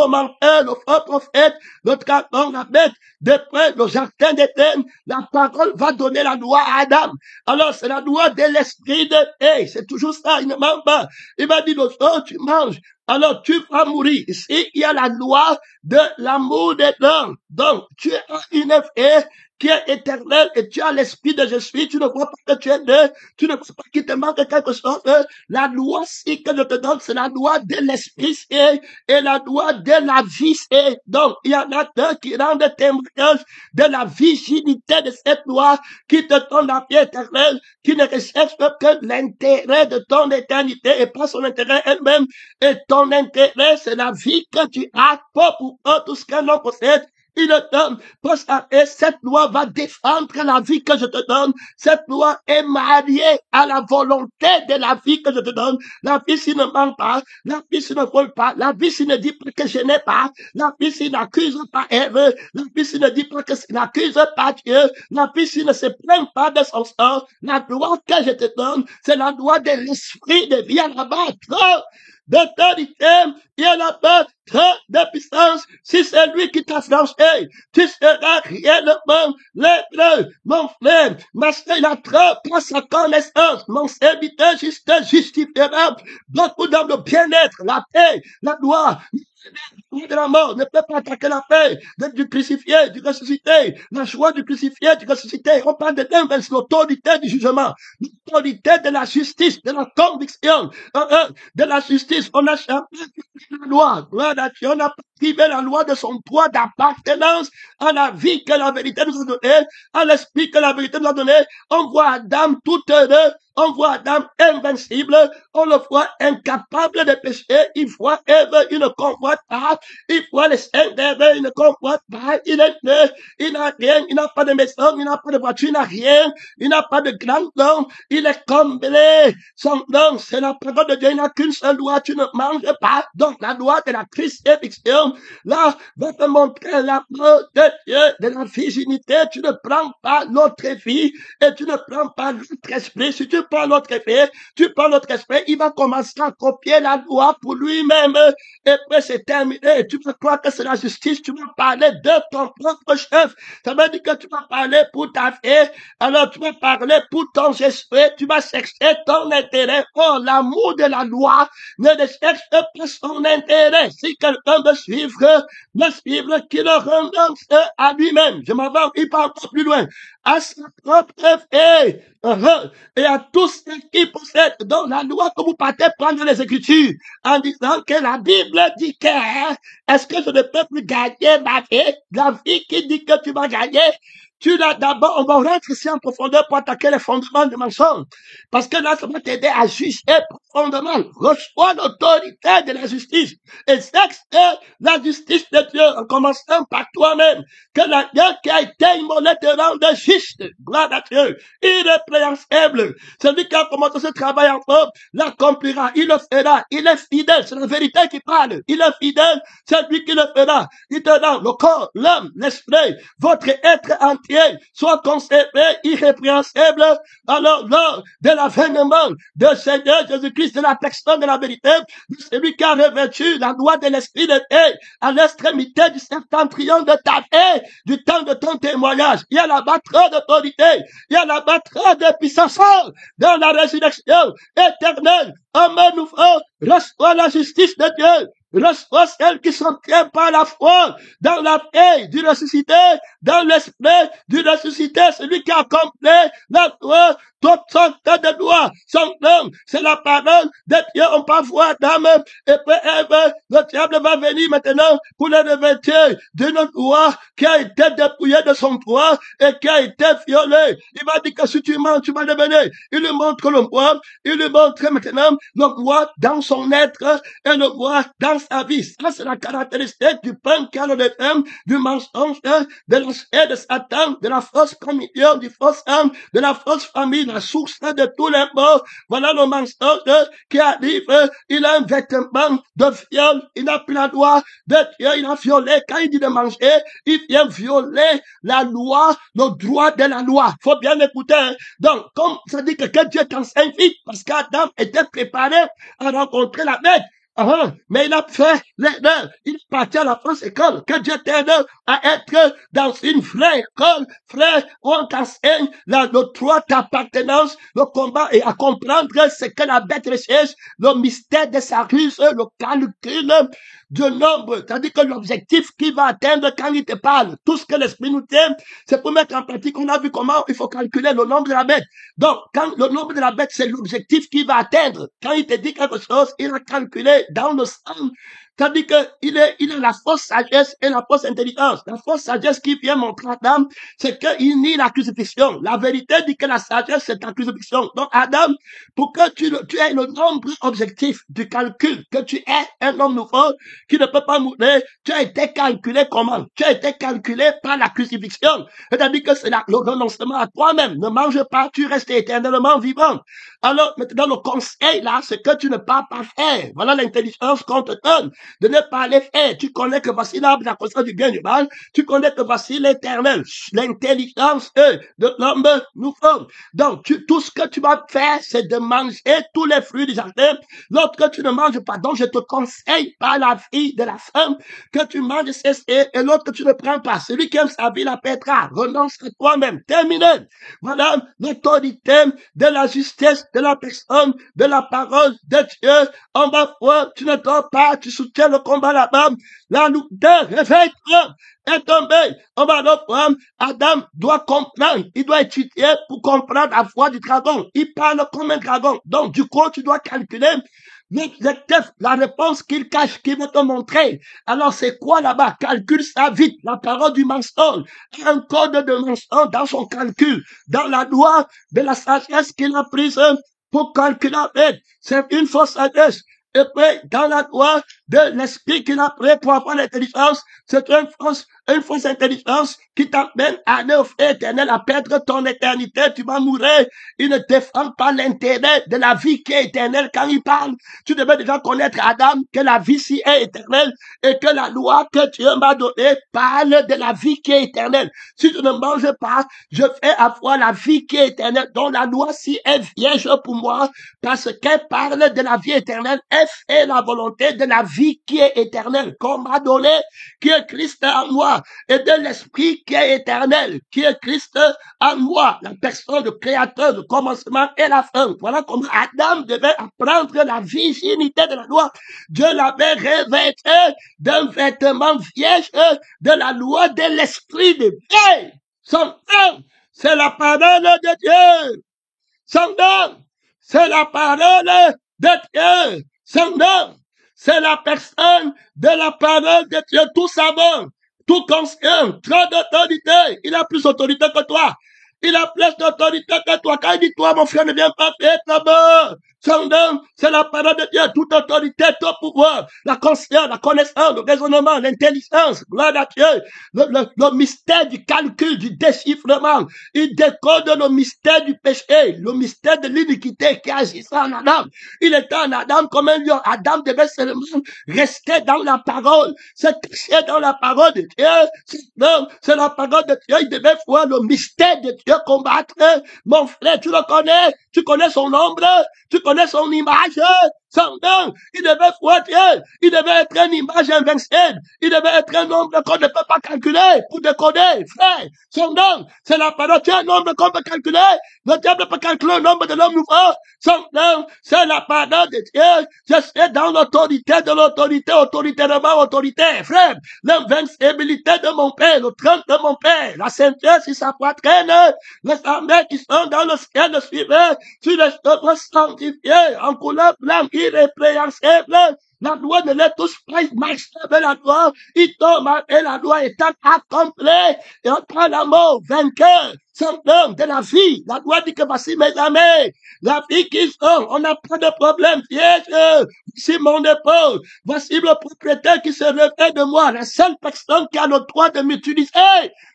menteur, le faux prophète, le dragon, la bête, depuis le jardin d'Éden. La parole va donner la loi à Adam. Alors c'est la loi de l'esprit de paix. C'est toujours ça, il ne ment pas. Il m'a dit, l'autre jour, tu manges. Alors tu vas mourir. Ici, il y a la loi de l'amour de l'homme. Donc, tu as une fée qui est éternel et tu as l'esprit de je suis, tu ne vois pas que tu es né, tu ne vois pas qu'il te manque quelque chose. La loi si que je te donne, c'est la loi de l'esprit et la loi de la vie. Donc, il y en a deux qui rendent témoignage de la virginité de cette loi qui te donne la vie éternelle, qui ne recherche que l'intérêt de ton éternité et pas son intérêt elle-même. Et ton intérêt, c'est la vie que tu as pour tout ce qu'un homme possède. Il te donne, et cette loi va défendre la vie que je te donne. Cette loi est mariée à la volonté de la vie que je te donne. La vie s'il ne ment pas, la vie s'il ne vole pas, la vie s'il ne dit pas que je n'ai pas, la vie s'il n'accuse pas Ève, la vie s'il ne dit pas que n'accuse pas Dieu, la vie s'il ne se plaint pas de son sort. La loi que je te donne, c'est la loi de l'esprit de vie à la battre. D'autorité, il y a là-bas trop de puissance. Si c'est lui qui t'a franchi, tu seras réellement libre, mon frère. Ma soeur, il a trop pour sa connaissance. Mon serviteur juste justifiera beaucoup dans le bien-être, la paix, la gloire. De la mort ne peut pas attaquer la paix du crucifié, du ressuscité, la joie du crucifié, du ressuscité. On parle de l'autorité du jugement, l'autorité de la justice, de la conviction, de la justice. On a changé la loi, on a privé la loi de son droit d'appartenance à la vie que la vérité nous a donnée, à l'esprit que la vérité nous a donné. On voit Adam tout heureux, on voit Adam invincible, on le voit incapable de pécher, il voit Ève, il ne convoite pas, il voit les saints d'Ève, il ne convoite pas, il est né, il n'a rien, il n'a pas de maison, il n'a pas de voiture, il n'a rien, il n'a pas de grand don, il est comblé. Son nom, c'est la parole de Dieu, il n'a qu'une seule loi, tu ne manges pas. Donc la loi de la crucifixion, là, va te montrer l'amour de Dieu, de la virginité. Tu ne prends pas notre vie et tu ne prends pas notre esprit. Si tu prends notre effet, tu prends notre esprit, il va commencer à copier la loi pour lui-même. Et puis c'est terminé. Tu vas croire que c'est la justice. Tu vas parler de ton propre chef. Ça veut dire que tu vas parler pour ta vie. Alors tu vas parler pour ton esprit. Tu vas chercher ton intérêt. Oh, l'amour de la loi ne cherche pas son intérêt. Si quelqu'un veut suivre qui le renonce à lui-même. Je m'en vais, il parle pas plus loin. À sa propre vie. Et à tous ceux qui possèdent dans la loi que vous partez prendre les Écritures en disant que la Bible dit que est-ce que je ne peux plus gagner ma vie? La vie qui dit que tu vas gagner. Tu l'as d'abord, on va rentrer ici en profondeur pour attaquer les fondements du mensonge. Parce que là, ça va t'aider à juger profondément. Reçois l'autorité de la justice. Et c'est la justice de Dieu, en commençant par toi-même. Que la Dieu qui a été immolé te rende juste. Gloire à Dieu. Irrépréhensible. Celui qui a commencé ce travail en toi, l'accomplira. Il le fera. Il est fidèle. C'est la vérité qui parle. Il est fidèle. C'est lui qui le fera. Il te donne le corps, l'âme, l'esprit, votre être entier soit conservé irrépréhensible. Alors, lors de l'avènement de Seigneur Jésus-Christ, de la personne de la vérité, c'est lui qui a revêtu la loi de l'esprit de Dieu à l'extrémité du septentrion de ta vie, du temps de ton témoignage. Il y a là-bas trop d'autorité, il y a là-bas trop de puissance dans la résurrection éternelle. Homme nouveau, reçois la justice de Dieu. Reçois celle qui s'obtient par la foi dans la paix du ressuscité, dans l'esprit du ressuscité, celui qui a accompli la loi, toute sorte de loi. Son nom, c'est la parole de Dieu. On peut voir Adam et puis Ève, le diable va venir maintenant pour le revêtir d'une loi qui a été dépouillée de son droit et qui a été violée. Il va dire que si tu mens, tu vas devenir. Il lui montre le moi, il lui montre maintenant le moi dans son être et le moi dans sa vie. Ça, c'est la caractéristique du pain de femme, du mensonge, de l'aspect de Satan, de la fausse communion, du faux âme, de la fausse famille, la source de tous les morts. Voilà le mensonge qui arrive. Il a un vêtement de viol. Il n'a plus la loi de Dieu. Il a violé. Quand il dit de manger, il vient violer la loi, le droit de la loi. Faut bien écouter. Donc, comme ça dit que Dieu t'enseigne vite, parce qu'Adam était préparé à rencontrer la bête. Mais il a fait l'erreur. Il est parti à la fausse école. Que Dieu t'aide à être dans une vraie école, frère, où on t'enseigne le droit d'appartenance, le combat et à comprendre ce que la bête recherche, le mystère de sa ruse, le calcul du nombre. C'est-à-dire que l'objectif qu'il va atteindre quand il te parle, tout ce que l'esprit nous donne, c'est pour mettre en pratique. On a vu comment il faut calculer le nombre de la bête. Donc, quand le nombre de la bête, c'est l'objectif qu'il va atteindre. Quand il te dit quelque chose, il a calculé dans le sens. C'est-à-dire qu'il a la fausse sagesse et la fausse intelligence. La fausse sagesse qui vient montrer à Adam, c'est qu'il nie la crucifixion. La vérité dit que la sagesse, c'est la crucifixion. Donc, Adam, pour que tu aies le nombre objectif du calcul, que tu aies un homme nouveau qui ne peut pas mourir, tu as été calculé comment? Tu as été calculé par la crucifixion. C'est-à-dire que c'est le renoncement à toi-même. Ne mange pas, tu restes éternellement vivant. Alors, maintenant, le conseil, là, c'est que tu ne peux pas faire. Voilà l'intelligence qu'on te donne, de ne pas les faire. Tu connais que voici l'arbre de la connaissance du bien et du mal. Tu connais que voici l'éternel. L'intelligence de l'homme nouveau. Donc, tout ce que tu vas faire, c'est de manger tous les fruits du jardin. L'autre que tu ne manges pas. Donc, je te conseille par la vie de la femme que tu manges et l'autre que tu ne prends pas. Celui qui aime sa vie la perdra. Renonce à toi-même. Terminé. Voilà l'autorité de la justice de la personne, de la parole de Dieu. En bas, tu ne dors pas, tu soutiens le combat là-bas. La loupe réveille-toi, est tombée. En bas, Adam doit comprendre, il doit étudier pour comprendre la voix du dragon. Il parle comme un dragon. Donc, du coup, tu dois calculer l'objectif, la réponse qu'il cache, qu'il veut te montrer. Alors, c'est quoi là-bas? Calcule ça vite. La parole du mensonge. Un code de mensonge dans son calcul. Dans la loi de la sagesse qu'il a prise pour calculer. C'est une fausse sagesse. Et puis, dans la loi de l'esprit qu'il a pris pour avoir l'intelligence, c'est une fausse intelligence qui t'amène à aller au feu éternel, à perdre ton éternité. Tu vas mourir. Il ne défend pas l'intérêt de la vie qui est éternelle quand il parle. Tu devais déjà connaître Adam, que la vie ci est éternelle et que la loi que Dieu m'a donnée parle de la vie qui est éternelle. Si je ne mange pas, je fais avoir la vie qui est éternelle. Donc la loi ci est vierge pour moi parce qu'elle parle de la vie éternelle. Elle fait la volonté de la vie qui est éternelle, qu'on m'a donné, qui est Christ en moi, et de l'esprit qui est éternel, qui est Christ en moi, la personne, le créateur, le commencement et la fin. Voilà comment Adam devait apprendre la virginité de la loi. Dieu l'avait revêtu d'un vêtement vierge de la loi de l'esprit de Dieu. Son nom, c'est la parole de Dieu. Son nom, c'est la parole de Dieu. Son nom, c'est la personne de la parole de Dieu. Tout savant, tout conscient, trop d'autorité. Il a plus d'autorité que toi. Il a plus d'autorité que toi. Quand il dit, toi, mon frère, ne viens pas faire là-bas. Son nom, c'est la parole de Dieu. Toute autorité, tout pouvoir, la conscience, la connaissance, le raisonnement, l'intelligence, gloire à Dieu, le mystère du calcul, du déchiffrement. Il décode le mystère du péché, le mystère de l'iniquité qui agissait en Adam. Il était en Adam comme un lion. Adam devait seulement rester dans la parole, se cacher dans la parole de Dieu. Non, c'est la parole de Dieu. Il devait voir le mystère de Dieu combattre. Mon frère, tu le connais? Tu connais son ombre? Tu connais son image? Son nom, il devait voir Dieu. Il devait être une image invincible. Il devait être un nombre qu'on ne peut pas calculer pour décoder. Frère, son nom, c'est la parole. Tu as un nombre qu'on peut calculer. Le diable peut calculer le nombre de l'homme nouveau. Son nom, c'est la parole de Dieu. Je suis dans l'autorité de l'autorité, autorité de ma autorité. Frère, l'invincibilité de mon Père, le trône de mon Père, la sainteté sur sa poitrine, les armées qui sont dans le ciel le suivaient, sur les cheveux sanctifiés, en couleur blanche, irrépréhensible. La loi ne les touche pas, il marche avec la loi, il tombe et la loi étant accomplie, et on prend la mort, vainqueur, sans nom de la vie. La loi dit que voici mes amis, la vie qui sont, on n'a pas de problème, vierge, voici mon épouse, voici le propriétaire qui se révèle de moi, la seule personne qui a le droit de m'utiliser,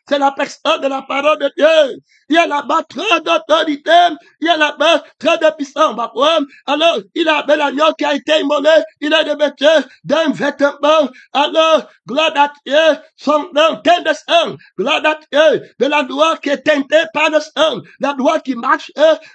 c'est la personne de la parole de Dieu. Il y a là-bas trop d'autorité, il y a là-bas trop de puissance. Alors, il avait l'agneau qui a été immolé, il est revêtu d'un vêtement. Alors, gloire à Dieu, son nom, teint de sang, gloire à Dieu, de la loi qui est teintée volonté par le sang. La loi qui marche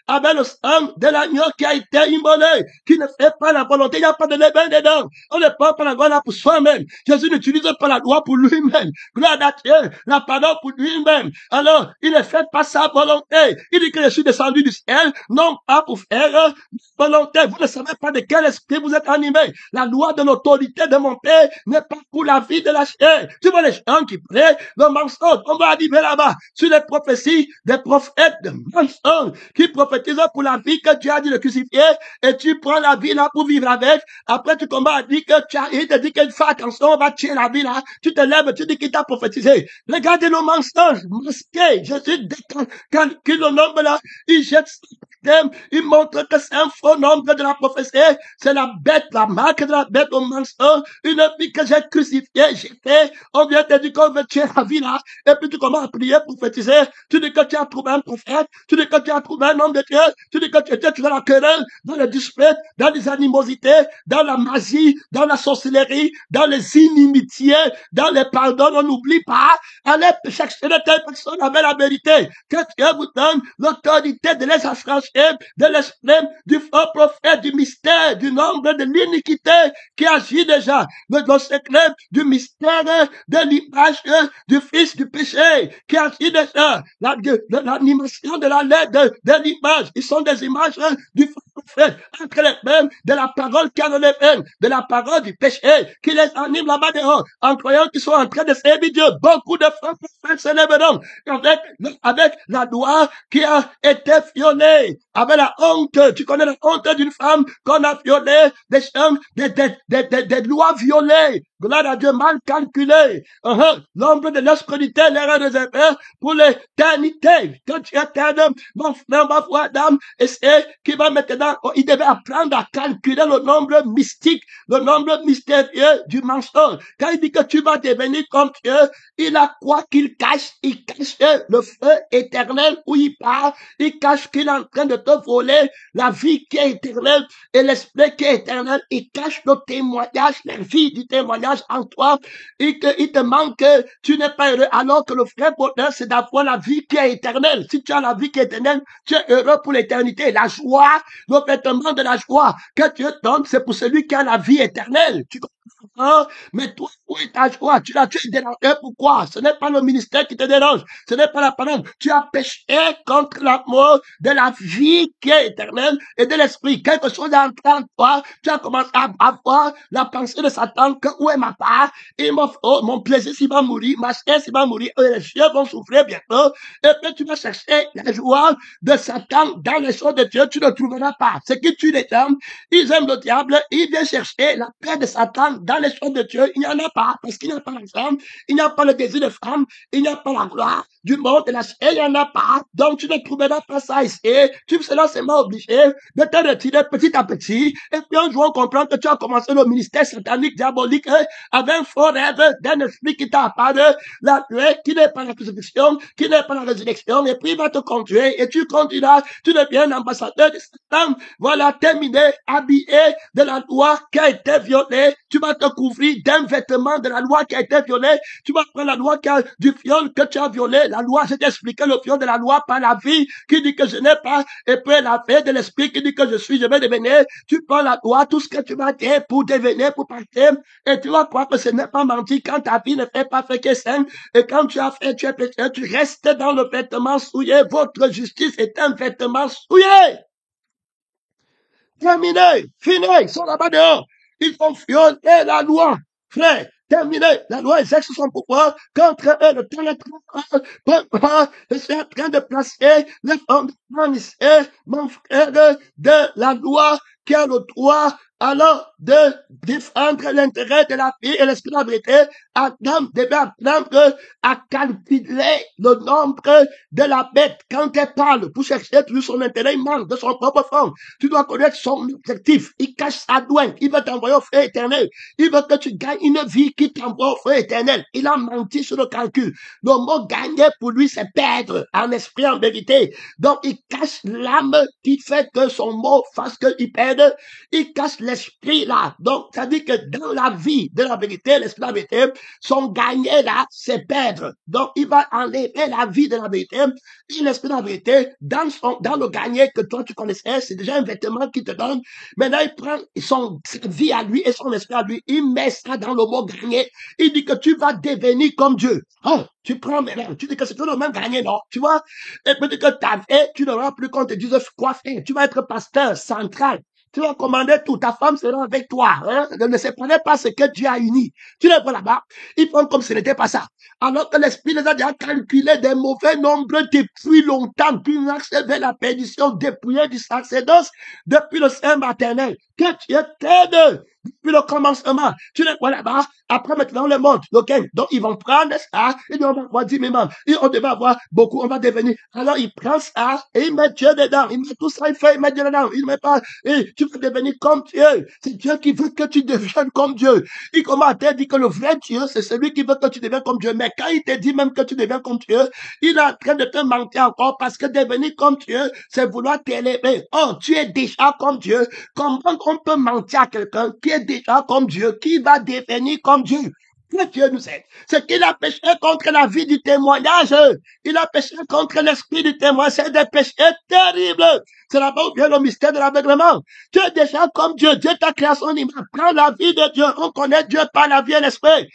avec le sang de l'agneau qui a été immolé, qui ne fait pas la volonté, il n'y a pas de levain dedans. On ne prend pas la loi là pour soi-même. Jésus n'utilise pas la loi pour lui-même. Gloire à Dieu, la parole pour lui-même. Alors, il ne fait pas sa volonté. Il dit que je suis descendu du ciel, non pas pour faire volonté. Vous ne savez pas de quel esprit vous êtes animé. La loi de l'autorité de mon Père n'est pas pour la vie de la chair. Tu vois les gens qui prient le mensonge. On va arriver là-bas sur les prophéties des prophètes de mensonge qui prophétisent pour la vie que tu as dit de crucifier et tu prends la vie là pour vivre avec. Après, tu commences à dire que il te dit qu'il fait attention, on va tuer la vie là. Tu te lèves, tu dis qu'il t'a prophétisé. Regardez le mensonge masqué. Jésus calcule le nombre là. Il jette il montre que c'est un faux nombre de la prophétie. C'est la bête, la marque de la bête au mensonge. Une vie que j'ai crucifiée, j'ai fait. On vient te dire qu'on veut tuer la vie là. Et puis tu commences à prier, prophétiser. Tu dis que tu as trouvé un prophète. Tu dis que tu as trouvé un homme de Dieu. Tu dis que tu étais dans la querelle, dans les disputes, dans les animosités, dans la magie, dans la sorcellerie, dans les inimitiés, dans les pardons. On n'oublie pas. Allez chercher de telles personnes avec la vérité. Que Dieu vous donne l'autorité de les affranchir de l'esprit du faux prophète, du mystère, du nombre de l'iniquité qui agit déjà, le secret du mystère de l'image du fils du péché qui agit déjà, l'animation de la lettre de l'image. Ils sont des images du faux prophète entre les mains de la parole qui a dans les mains, de la parole du péché qui les anime là-bas dehors, en croyant qu'ils sont en train de servir Dieu. Beaucoup de faux prophètes se lèveront avec la loi qui a été violée, avec la honte. Tu connais la honte d'une femme qu'on a violé, des lois violées. Gloire à Dieu, mal calculé. L'ombre de l'obscurité leur est réservée pour l'éternité. Quand tu es éternel, mon frère, ma foi d'âme, et c'est qui va maintenant, il devait apprendre à calculer le nombre mystique, le nombre mystérieux du mensonge. Quand il dit que tu vas devenir comme Dieu, il a quoi qu'il cache? Il cache le feu éternel où il part. Il cache qu'il est en train de te voler la vie qui est éternelle et l'esprit qui est éternel. Il cache le témoignage, la vie du témoignage en toi. Il te manque que tu n'es pas heureux, alors que le vrai bonheur, c'est d'avoir la vie qui est éternelle. Si tu as la vie qui est éternelle, tu es heureux pour l'éternité. La joie, le vêtement de la joie que Dieu donne, c'est pour celui qui a la vie éternelle. Tu comprends? Mais toi, où est ta joie? Tu es dérangé. Pourquoi? Ce n'est pas le ministère qui te dérange. Ce n'est pas la parole. Tu as péché contre l'amour de la vie qui est éternelle et de l'esprit. Quelque chose est entré en toi. Tu as commencé à avoir la pensée de Satan que où est ma part? Et mon plaisir s'il va mourir, ma chair s'il va mourir, les chiens vont souffrir bientôt. Et puis tu vas chercher la joie de Satan dans les choses de Dieu. Tu ne trouveras pas. Ce qui tue les hommes, ils aiment le diable. Ils viennent chercher la paix de Satan dans les choses de Dieu. Il n'y en a pas. Parce qu'il n'y a pas l'exemple. Il n'y a pas le désir de femme. Il n'y a pas la gloire du monde de la chair. Il n'y en a pas. Donc tu ne trouveras pas ça ici. Tu seras seulement obligé de te retirer petit à petit. Et puis un jour on comprend que tu as commencé le ministère satanique, diabolique, avec un faux rêve d'un esprit qui t'a apparu, la nuit, qui n'est pas la crucifixion, qui n'est pas la résurrection, et puis il va te conduire, et tu conduiras, tu deviens un ambassadeur de Satan. Voilà, terminé, habillé de la loi qui a été violée. Tu vas te couvrir d'un vêtement de la loi qui a été violée. Tu vas prendre la loi du viol que tu as violé. La loi, je t'ai expliqué le viol de la loi par la vie qui dit que je n'ai pas, et puis la paix de l'esprit qui dit que je suis, je vais devenir. Tu prends la loi, tout ce que tu vas dire pour devenir, pour partir, et tu vas croire que ce n'est pas menti quand ta vie ne fait pas fait que saint, et quand tu as fait, tu es péché, tu restes dans le vêtement souillé. Votre justice est un vêtement souillé. Terminé, fini, ils sont là-bas dehors. Ils ont violé la loi, frère. Terminé. La loi exerce son pouvoir contre eux. Le temps est en train de placer les fondements ici, mon frère, de la loi qui a le droit alors de défendre l'intérêt de la vie et l'esprit de la vérité. Adam devait apprendre à calculer le nombre de la bête. Quand elle parle pour chercher toujours son intérêt, il manque de son propre fond. Tu dois connaître son objectif. Il cache sa douane. Il veut t'envoyer au feu éternel. Il veut que tu gagnes une vie qui t'envoie au feu éternel. Il a menti sur le calcul. Le mot gagner pour lui, c'est perdre en esprit, en vérité. Donc, il cache l'âme qui fait que son mot fasse qu'il perde. Il cache les esprits là. Donc, ça dit que dans la vie de la vérité, l'esprit de la vérité, son gagner là, c'est perdre. Donc, il va enlever la vie de la vérité. Et l'esprit de la vérité, dans le gagner que toi tu connaissais, c'est déjà un vêtement qu'il te donne. Maintenant, il prend sa vie à lui et son esprit à lui, il met ça dans le mot gagner. Il dit que tu vas devenir comme Dieu. Oh, tu prends maintenant, tu dis que c'est tout le même gagner, non? Tu vois? Et peut-être que ta vie, tu n'auras plus qu'on te dise quoi faire. Tu vas être pasteur central. Tu vas commander tout. Ta femme sera avec toi. Hein? Ne séparez pas ce que Dieu a uni. Tu les vois là-bas. Ils font comme ce n'était pas ça. Alors que l'Esprit les a déjà calculé des mauvais nombres depuis longtemps. Puis ils vers la perdition dépouillée du sacerdoce depuis le sein maternel. Que Dieu t'aide depuis le commencement. Tu les vois là-bas. Après maintenant le monde. Okay? Donc ils vont prendre ça. Et on va avoir 10 000 membres. Et on devait avoir beaucoup. On va devenir. Alors ils prennent ça et ils mettent Dieu dedans. Ils mettent tout ça. Ils mettent Dieu dedans. Ils mettent pas. Et tu vas devenir comme Dieu. C'est Dieu qui veut que tu deviennes comme Dieu. Il commence à te dire que le vrai Dieu, c'est celui qui veut que tu deviennes comme Dieu. Mais quand il te dit même que tu deviens comme Dieu, il est en train de te mentir encore parce que devenir comme Dieu, c'est vouloir t'élever. Oh, tu es déjà comme Dieu. Comment on peut mentir à quelqu'un qui est déjà comme Dieu, qui va devenir comme Dieu? Que Dieu nous aide. C'est qu'il a péché contre la vie du témoignage. Il a péché contre l'esprit du témoignage. C'est des péchés terribles. C'est là-bas où vient le mystère de l'aveuglement. Tu es déjà comme Dieu. Dieu t'a créé à son image. Prends la vie de Dieu. On connaît Dieu par la vie et l'esprit.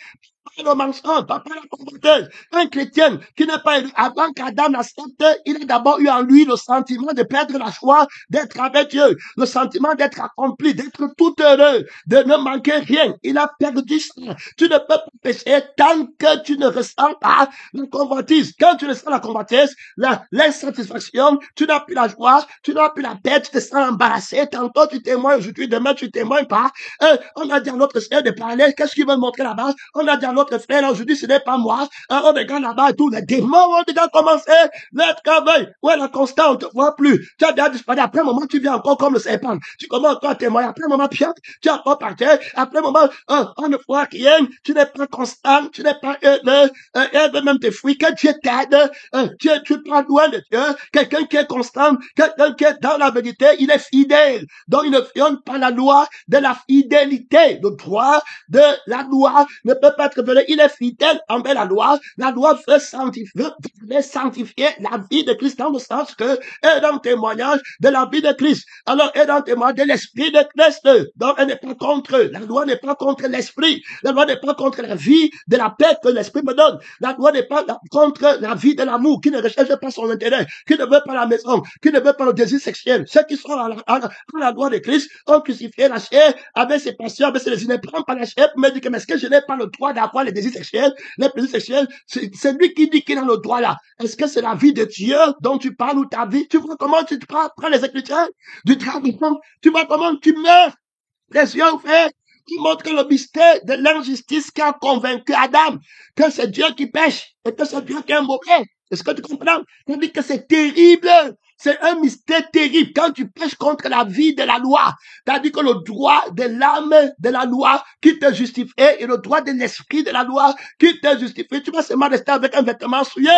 Le mensonge, pas la comporteuse. Un chrétien qui n'est pas élu, avant qu'Adam l'accepte, il a d'abord eu en lui le sentiment de perdre la joie d'être avec Dieu, le sentiment d'être accompli, d'être tout heureux, de ne manquer rien. Il a perdu ça. Tu ne peux pas pécher tant que tu ne ressens pas la convoitise. Quand tu ressens la convoitise, l'insatisfaction, tu n'as plus la joie, tu n'as plus la paix, tu te sens embarrassé. Tantôt tu témoignes aujourd'hui, demain tu témoignes pas. On a dit à notre Seigneur de parler. Qu'est-ce qu'il veut montrer là-bas? On a dit à notre frère, aujourd'hui, ce n'est pas moi. On regarde là-bas et tout. Les démons ont déjà commencé le travail. Ouais, la constante, on ne te voit plus. Tu as déjà disparu. Après un moment, tu viens encore comme le serpent. Tu commences encore à témoigner. Après un moment, tu es encore par terre. Après un moment, on ne voit rien. Tu n'es pas constant. Tu n'es pas heureux. Elle veut même te fuir. Que Dieu t'aide. Tu prends loin de Dieu. Quelqu'un qui est constant, quelqu'un qui est dans la vérité, il est fidèle. Donc, il ne viole pas la loi de la fidélité. Le droit de la loi ne peut pas être violé. Il est fidèle envers la loi. La loi veut sanctifier la vie de Christ dans le sens que est dans le témoignage de la vie de Christ. Alors, est dans le témoignage de l'esprit de Christ. Donc, elle n'est pas contre. La loi n'est pas contre l'esprit. La loi n'est pas contre la vie de la paix que l'esprit me donne. La loi n'est pas contre la vie de l'amour qui ne recherche pas son intérêt, qui ne veut pas la maison, qui ne veut pas le désir sexuel. Ceux qui sont à la loi de Christ ont crucifié la chair avec ses passions, avec ses désirs. Ne prends pas la chair pour me dire que, mais est-ce que je n'ai pas le droit d'avoir les désirs sexuels, les plaisirs sexuels? C'est lui qui dit qu'il a le droit là. Est-ce que c'est la vie de Dieu dont tu parles ou ta vie? Tu vois comment tu prends les Écritures du travail? Tu vois comment tu meurs les yeux ouverts? Qui montre le mystère de l'injustice qui a convaincu Adam que c'est Dieu qui pêche et que c'est Dieu qui est mauvais. Est-ce que tu comprends? On dit que c'est terrible. C'est un mystère terrible quand tu pêches contre la vie de la loi. C'est-à-dire que le droit de l'âme de la loi qui te justifie et le droit de l'esprit de la loi qui te justifie. Tu vas seulement rester avec un vêtement souillé.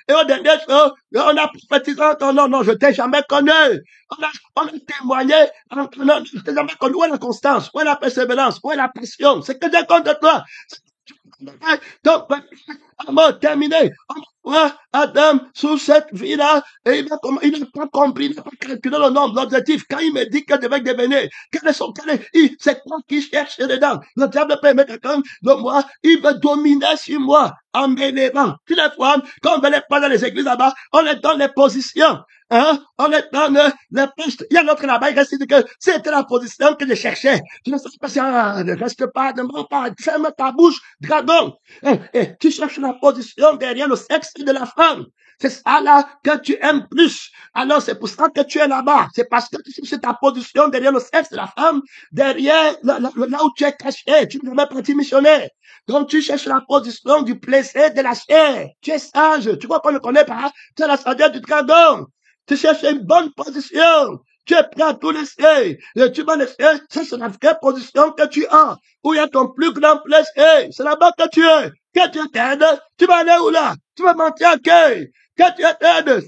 Et au dernier jour, on a prophétisé, non, je t'ai jamais connu. On a témoigné, non, je t'ai jamais connu. Où est la constance? Où est la persévérance? Où est la passion? C'est que Dieu compte de toi. Donc, on va terminer. On voit Adam sous cette vie-là, et il n'a pas compris, il n'a pas calculé le nombre, l'objectif. Quand il me dit que je vais devenir, c'est quoi qui cherche dedans? Le diable peut mettre quelqu'un de moi, il veut dominer sur moi en m'élevant. Tu les vois, quand on ne veut pas dans les églises là-bas, on est dans les positions. Hein? On est dans les postes. Il y a l'autre là-bas, il reste que c'était la position que je cherchais. Tu ne sais pas si ne reste pas, ne mens pas, ferme ta bouche, dragon. Tu cherches la position derrière le sexe de la femme. C'est ça là que tu aimes plus. Alors c'est pour ça que tu es là-bas. C'est parce que tu cherches ta position derrière le sexe de la femme, derrière là où tu es caché. Tu ne veux pas partir missionnaire. Donc tu cherches la position du plaisir de la chair. Tu es sage. Tu vois qu'on ne connaît pas. Tu es la sagesse du dragon. Tu cherches une bonne position. Tu es prêt à tout laisser. Tu vas laisser. Ça, c'est la vraie position que tu as. Où il y a ton plus grand plaisir. C'est là-bas que tu es. Que Dieu t'aide. Tu vas aller où là? Tu vas mentir à qui? Que Dieu t'aide.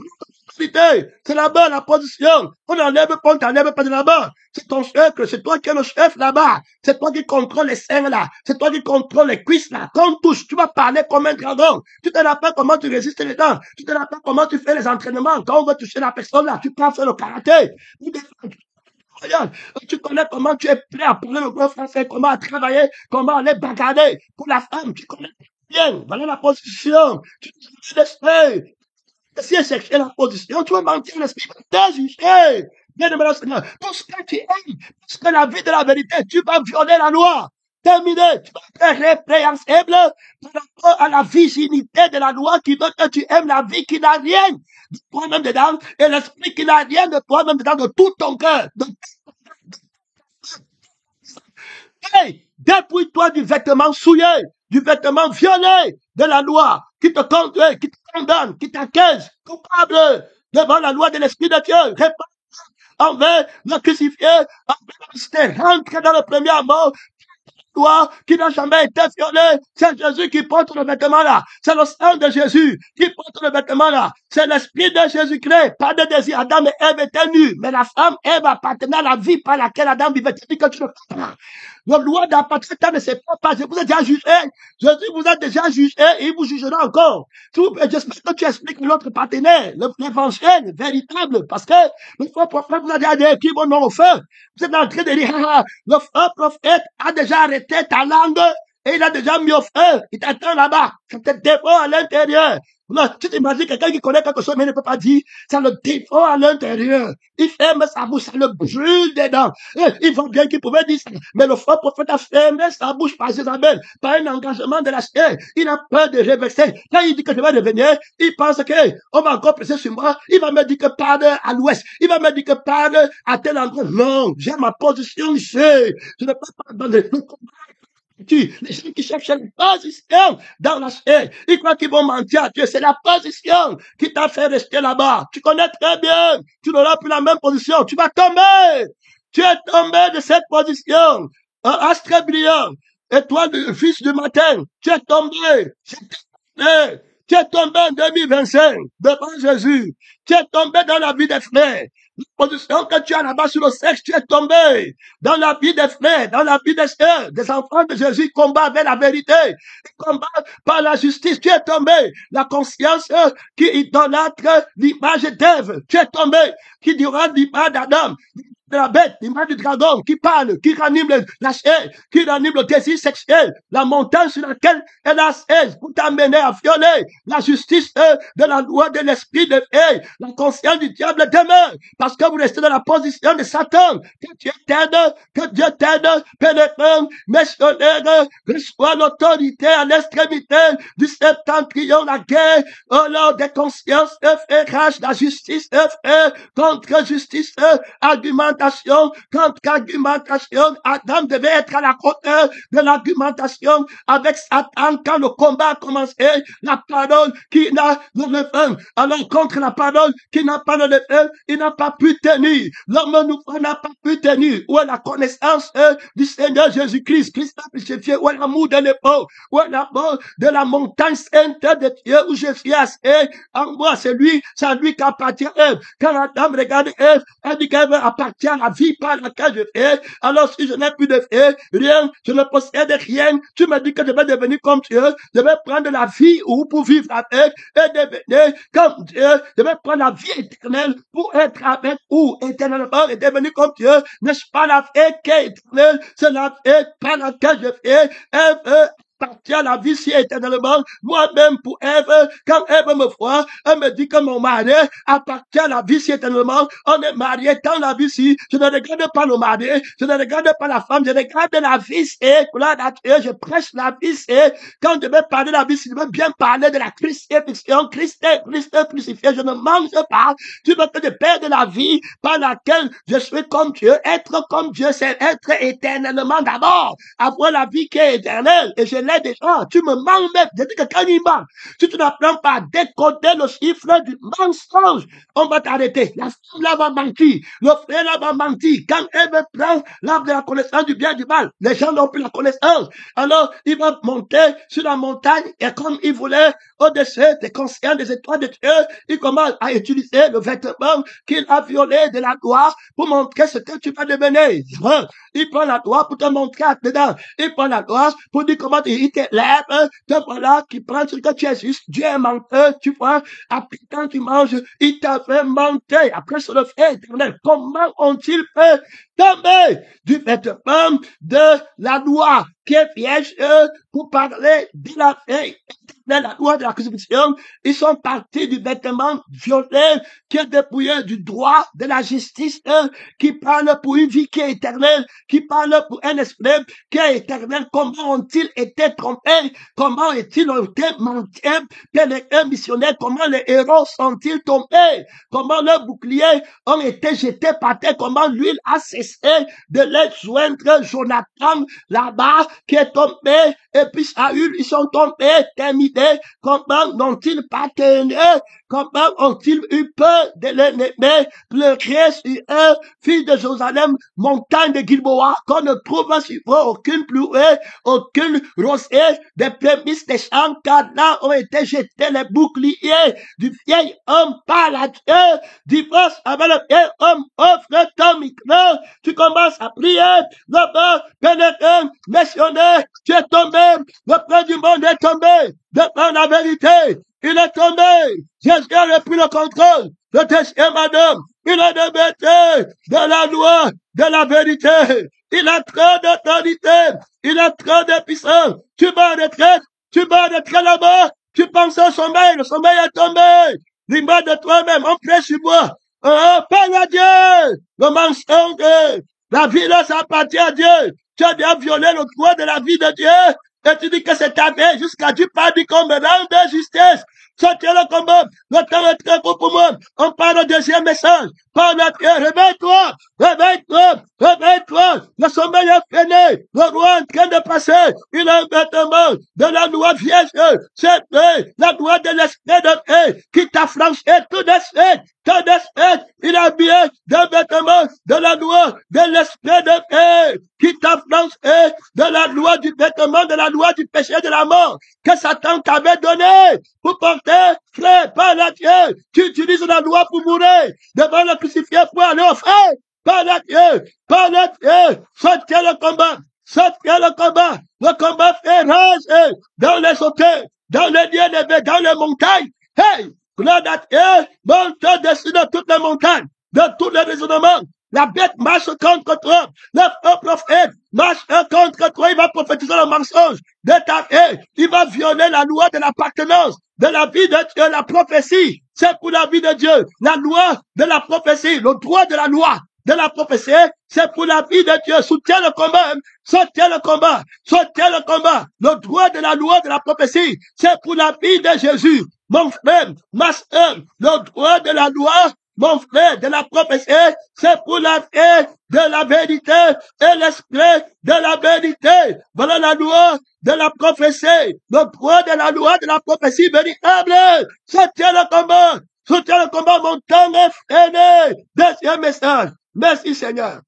responsabilité. C'est là-bas la position. On n'enlève pas, on t'enlève pas de là-bas. C'est ton chef, c'est toi qui es le chef là-bas. C'est toi qui contrôle les seins là. C'est toi qui contrôle les cuisses là. Quand on touche, tu vas parler comme un dragon. Tu te rappelles comment tu résistes les dents. Tu te rappelles comment tu fais les entraînements. Quand on veut toucher la personne là, tu peux faire le karaté. Tu connais comment tu es prêt à parler le gros français, comment à travailler, comment aller bagarrer pour la femme. Tu connais bien. Voilà la position. Tu l'esprit. Si elle cherche la position, tu vas mentir l'esprit. T'es bien aimé Seigneur. Tout ce que tu aimes, parce que la vie de la vérité, tu vas violer la loi. Terminé. Tu vas être répréhensible par rapport à la virginité de la loi qui veut que tu aimes la vie qui n'a rien de toi-même dedans et l'esprit qui n'a rien de toi-même dedans de tout ton cœur. Hey, dépouille-toi du vêtement souillé, du vêtement violé de la loi qui te conduit, qui te condamne, qui t'accuse, coupable devant la loi de l'Esprit de Dieu. Réponds envers le crucifié, envers le rentre dans le premier amour. Toi qui n'a jamais été violé, c'est Jésus qui porte le vêtement là. C'est le sang de Jésus qui porte le vêtement là. C'est l'esprit de Jésus-Christ. Pas de désir. Adam et Ève étaient nus. Mais la femme, Ève appartenait à la vie par laquelle Adam vivait. Tu dis que tu ne peux pas. La loi d'appartenance ne s'est pas. Je vous ai déjà jugé. Jésus vous a déjà jugé et il vous jugera encore. J'espère que tu expliques l'autre partenaire, l'évangile véritable. Parce que le faux prophète vous a déjà dit qui vont non au feu. Vous êtes en train de dire, le faux prophète a déjà arrêté ta langue et il a déjà mis au feu. Il t'attend là-bas. C'est peut-être défaut à l'intérieur. Non, tu t'imagines quelqu'un qui connaît quelque chose mais ne peut pas dire, c'est le défaut à l'intérieur. Il ferme sa bouche, ça le brûle dedans. Il voit bien qu'il pouvait dire ça. Mais le faux prophète a fermé sa bouche par Jézabel, par un engagement de la chair. Il a peur de réverser. Quand il dit que je vais revenir, il pense que on va encore presser sur moi. Il va me dire que parle à l'ouest. Il va me dire que parle à tel endroit. Non, j'ai ma position ici. Je ne peux pas abandonner le combat. Les gens qui cherchent la position dans la chair, ils croient qu'ils vont mentir à Dieu. C'est la position qui t'a fait rester là-bas. Tu connais très bien. Tu n'auras plus la même position. Tu vas tomber. Tu es tombé de cette position. Un astre brillant. Et toi, le fils du matin, tu es tombé. Tu es tombé en 2025 devant Jésus. Tu es tombé dans la vie des frères. La position que tu as là-bas sur le sexe, tu es tombé dans la vie des frères, dans la vie des sœurs, des enfants de Jésus, combat avec la vérité, combat par la justice, tu es tombé. La conscience qui idolâtre l'image d'Ève, tu es tombé, qui dira l'image d'Adam, de la bête, l'image du dragon, qui parle, qui ranime la chair, qui ranime le désir sexuel, la montagne sur laquelle elle a assise pour t'amener à violer la justice de la loi de l'esprit de Dieu. La conscience du diable demeure parce que vous restez dans la position de Satan. Que Dieu t'aide, pénétrant, missionnaire, reçoit l'autorité à l'extrémité du septentrion, la guerre, au nom des consciences, FRH, la justice, contre justice, argumentation, contre argumentation. Adam devait être à la hauteur de l'argumentation avec Satan quand le combat a commencé. La parole qui n'a le feu. Alors contre la parole qui n'a pas le feu, il n'a pas pu tenir. L'homme n'a pas pu tenir. Où est la connaissance du Seigneur Jésus-Christ? Christ a crucifié. Où est l'amour de l'épaule? Où est l'amour de la montagne sainte de Dieu où je suis assis? En moi, c'est à lui qu'appartient Ève. Quand Adam regarde Ève, elle dit qu'Ève appartient à la vie par laquelle je fais. Alors si je n'ai plus de fait, rien, je ne possède rien. Tu me dis que je vais devenir comme Dieu. Je vais prendre la vie ou pour vivre avec et devenir comme Dieu. Je vais prendre la vie éternelle pour être avec ou éternellement et devenir comme Dieu. N'est-ce pas la vie qui est éternelle? C'est la vie par laquelle je fais. Ève appartient à la vie si éternellement. Moi-même pour Ève, quand Ève me voit, elle me dit que mon mari appartient à la vie si éternellement. On est marié dans la vie si. Je ne regarde pas le mari, je ne regarde pas la femme, je regarde la vie c'est. Je prêche la vie c'est. Quand je vais parler de la vie, si je veux bien parler de la crucifixion, Christ crucifié, je ne mange pas. Tu veux que je perde la vie par laquelle je suis comme Dieu. Être comme Dieu, c'est être éternellement d'abord. Avoir la vie qui est éternelle. Et je l'est déjà. Tu me mens même. Je dis que quand il ment, si tu n'apprends pas à décoder le chiffre du mensonge, on va t'arrêter. La femme là va mentir. Le frère là va mentir. Quand elle veut prendre l'arbre de la connaissance du bien et du mal, les gens n'ont plus la connaissance. Alors, il va monter sur la montagne et comme il voulait, au-dessus des consciences des étoiles de Dieu, il commence à utiliser le vêtement qu'il a violé de la loi pour montrer ce que tu vas devenir. Il prend la loi pour te montrer dedans. Il prend la loi pour dire comment il te lève, te voilà, qui prend ce que tu es juste. Dieu est menteur, tu vois. Après, quand tu manges, il t'a fait mentir. Après, sur le fait éternel, comment ont-ils fait tomber du vêtement de la loi qui est vierge pour parler de la fin la loi de la crucifixion, ils sont partis du vêtement violet qui est dépouillé du droit de la justice, qui parle pour une vie qui est éternelle, qui parle pour un esprit qui est éternel. Comment ont-ils été trompés? Comment ont-ils été mentis? Les missionnaires, comment les héros sont-ils tombés? Comment leurs boucliers ont été jetés par terre? Comment l'huile a cessé de les joindre? Jonathan, là-bas, qui est tombé, et puis Saül, ils sont tombés, terminés. Comment n'ont-ils pas tenu? Comment ont-ils eu peur de l'ennemi? Pleurer sur eux, fils de Jérusalem, montagne de Gilboa, qu'on ne trouve sur eux aucune pluie, aucune rosée, des prémices des champs, car là ont été jetés les boucliers du vieil homme par la Dieu. Divorce avec le vieil homme, offre ton micro, tu commences à prier, là-bas, pénétré, missionnaire, tu es tombé, le prince du monde est tombé, devant la vérité, il est tombé, Jésus a repris le contrôle, le deuxième Adam, il a débattu de la loi, de la vérité, il a trop d'autorité, il a trop de puissance, tu vas en retraite là-bas, tu penses au sommeil, le sommeil est tombé, l'image de toi-même, on prêche sur moi, parle à Dieu, le mensonge, la vie là, ça appartient à Dieu, tu as bien violé le droit de la vie de Dieu, et tu dis que c'est ta vie jusqu'à Dieu pas dit qu'on me rend de justice. Sortez le combat. Le temps est très court pour moi. On parle au deuxième message. Parle à Dieu. Réveille-toi. Réveille-toi. Réveille-toi. Le sommeil est fini. Le roi est en train de passer. Il a un vêtement de la loi vierge. C'est la loi de l'esprit de paix qui t'a flanché tout de suite. Tout de suite. Il a bien d'un vêtement de la loi de l'esprit de paix qui t'a flanché de la loi du vêtement de la loi du péché de la mort que Satan t'avait donné pour porter, frère, par la Dieu. Tu utilises la loi pour mourir devant le crucifié pour aller au frère. Par la Dieu, par la Dieu. Sortez le combat. Sortez le combat fait rage dans les hauteurs, dans les lieux élevés, dans les montagnes. Hey, gloire à Dieu, monte au-dessus de toutes les montagnes, de tous les raisonnements. La bête marche contre toi. Le faux prophète marche contre toi. Il va prophétiser le mensonge de ta vie. Il va violer la loi de l'appartenance, de la vie de Dieu. La prophétie, c'est pour la vie de Dieu. La loi de la prophétie, le droit de la loi de la prophétie, c'est pour la vie de Dieu. Soutiens le combat. Soutiens le combat. Soutiens le combat. Le droit de la loi de la prophétie, c'est pour la vie de Jésus. Mon frère, ma soeur, le droit de la loi, mon frère, de la prophétie, c'est pour la vie de la vérité et l'esprit de la vérité. Voilà la loi de la prophétie, le droit de la loi de la prophétie véritable. Soutiens le combat. Soutiens le combat, mon temps est freiné. Deuxième message. Merci Seigneur.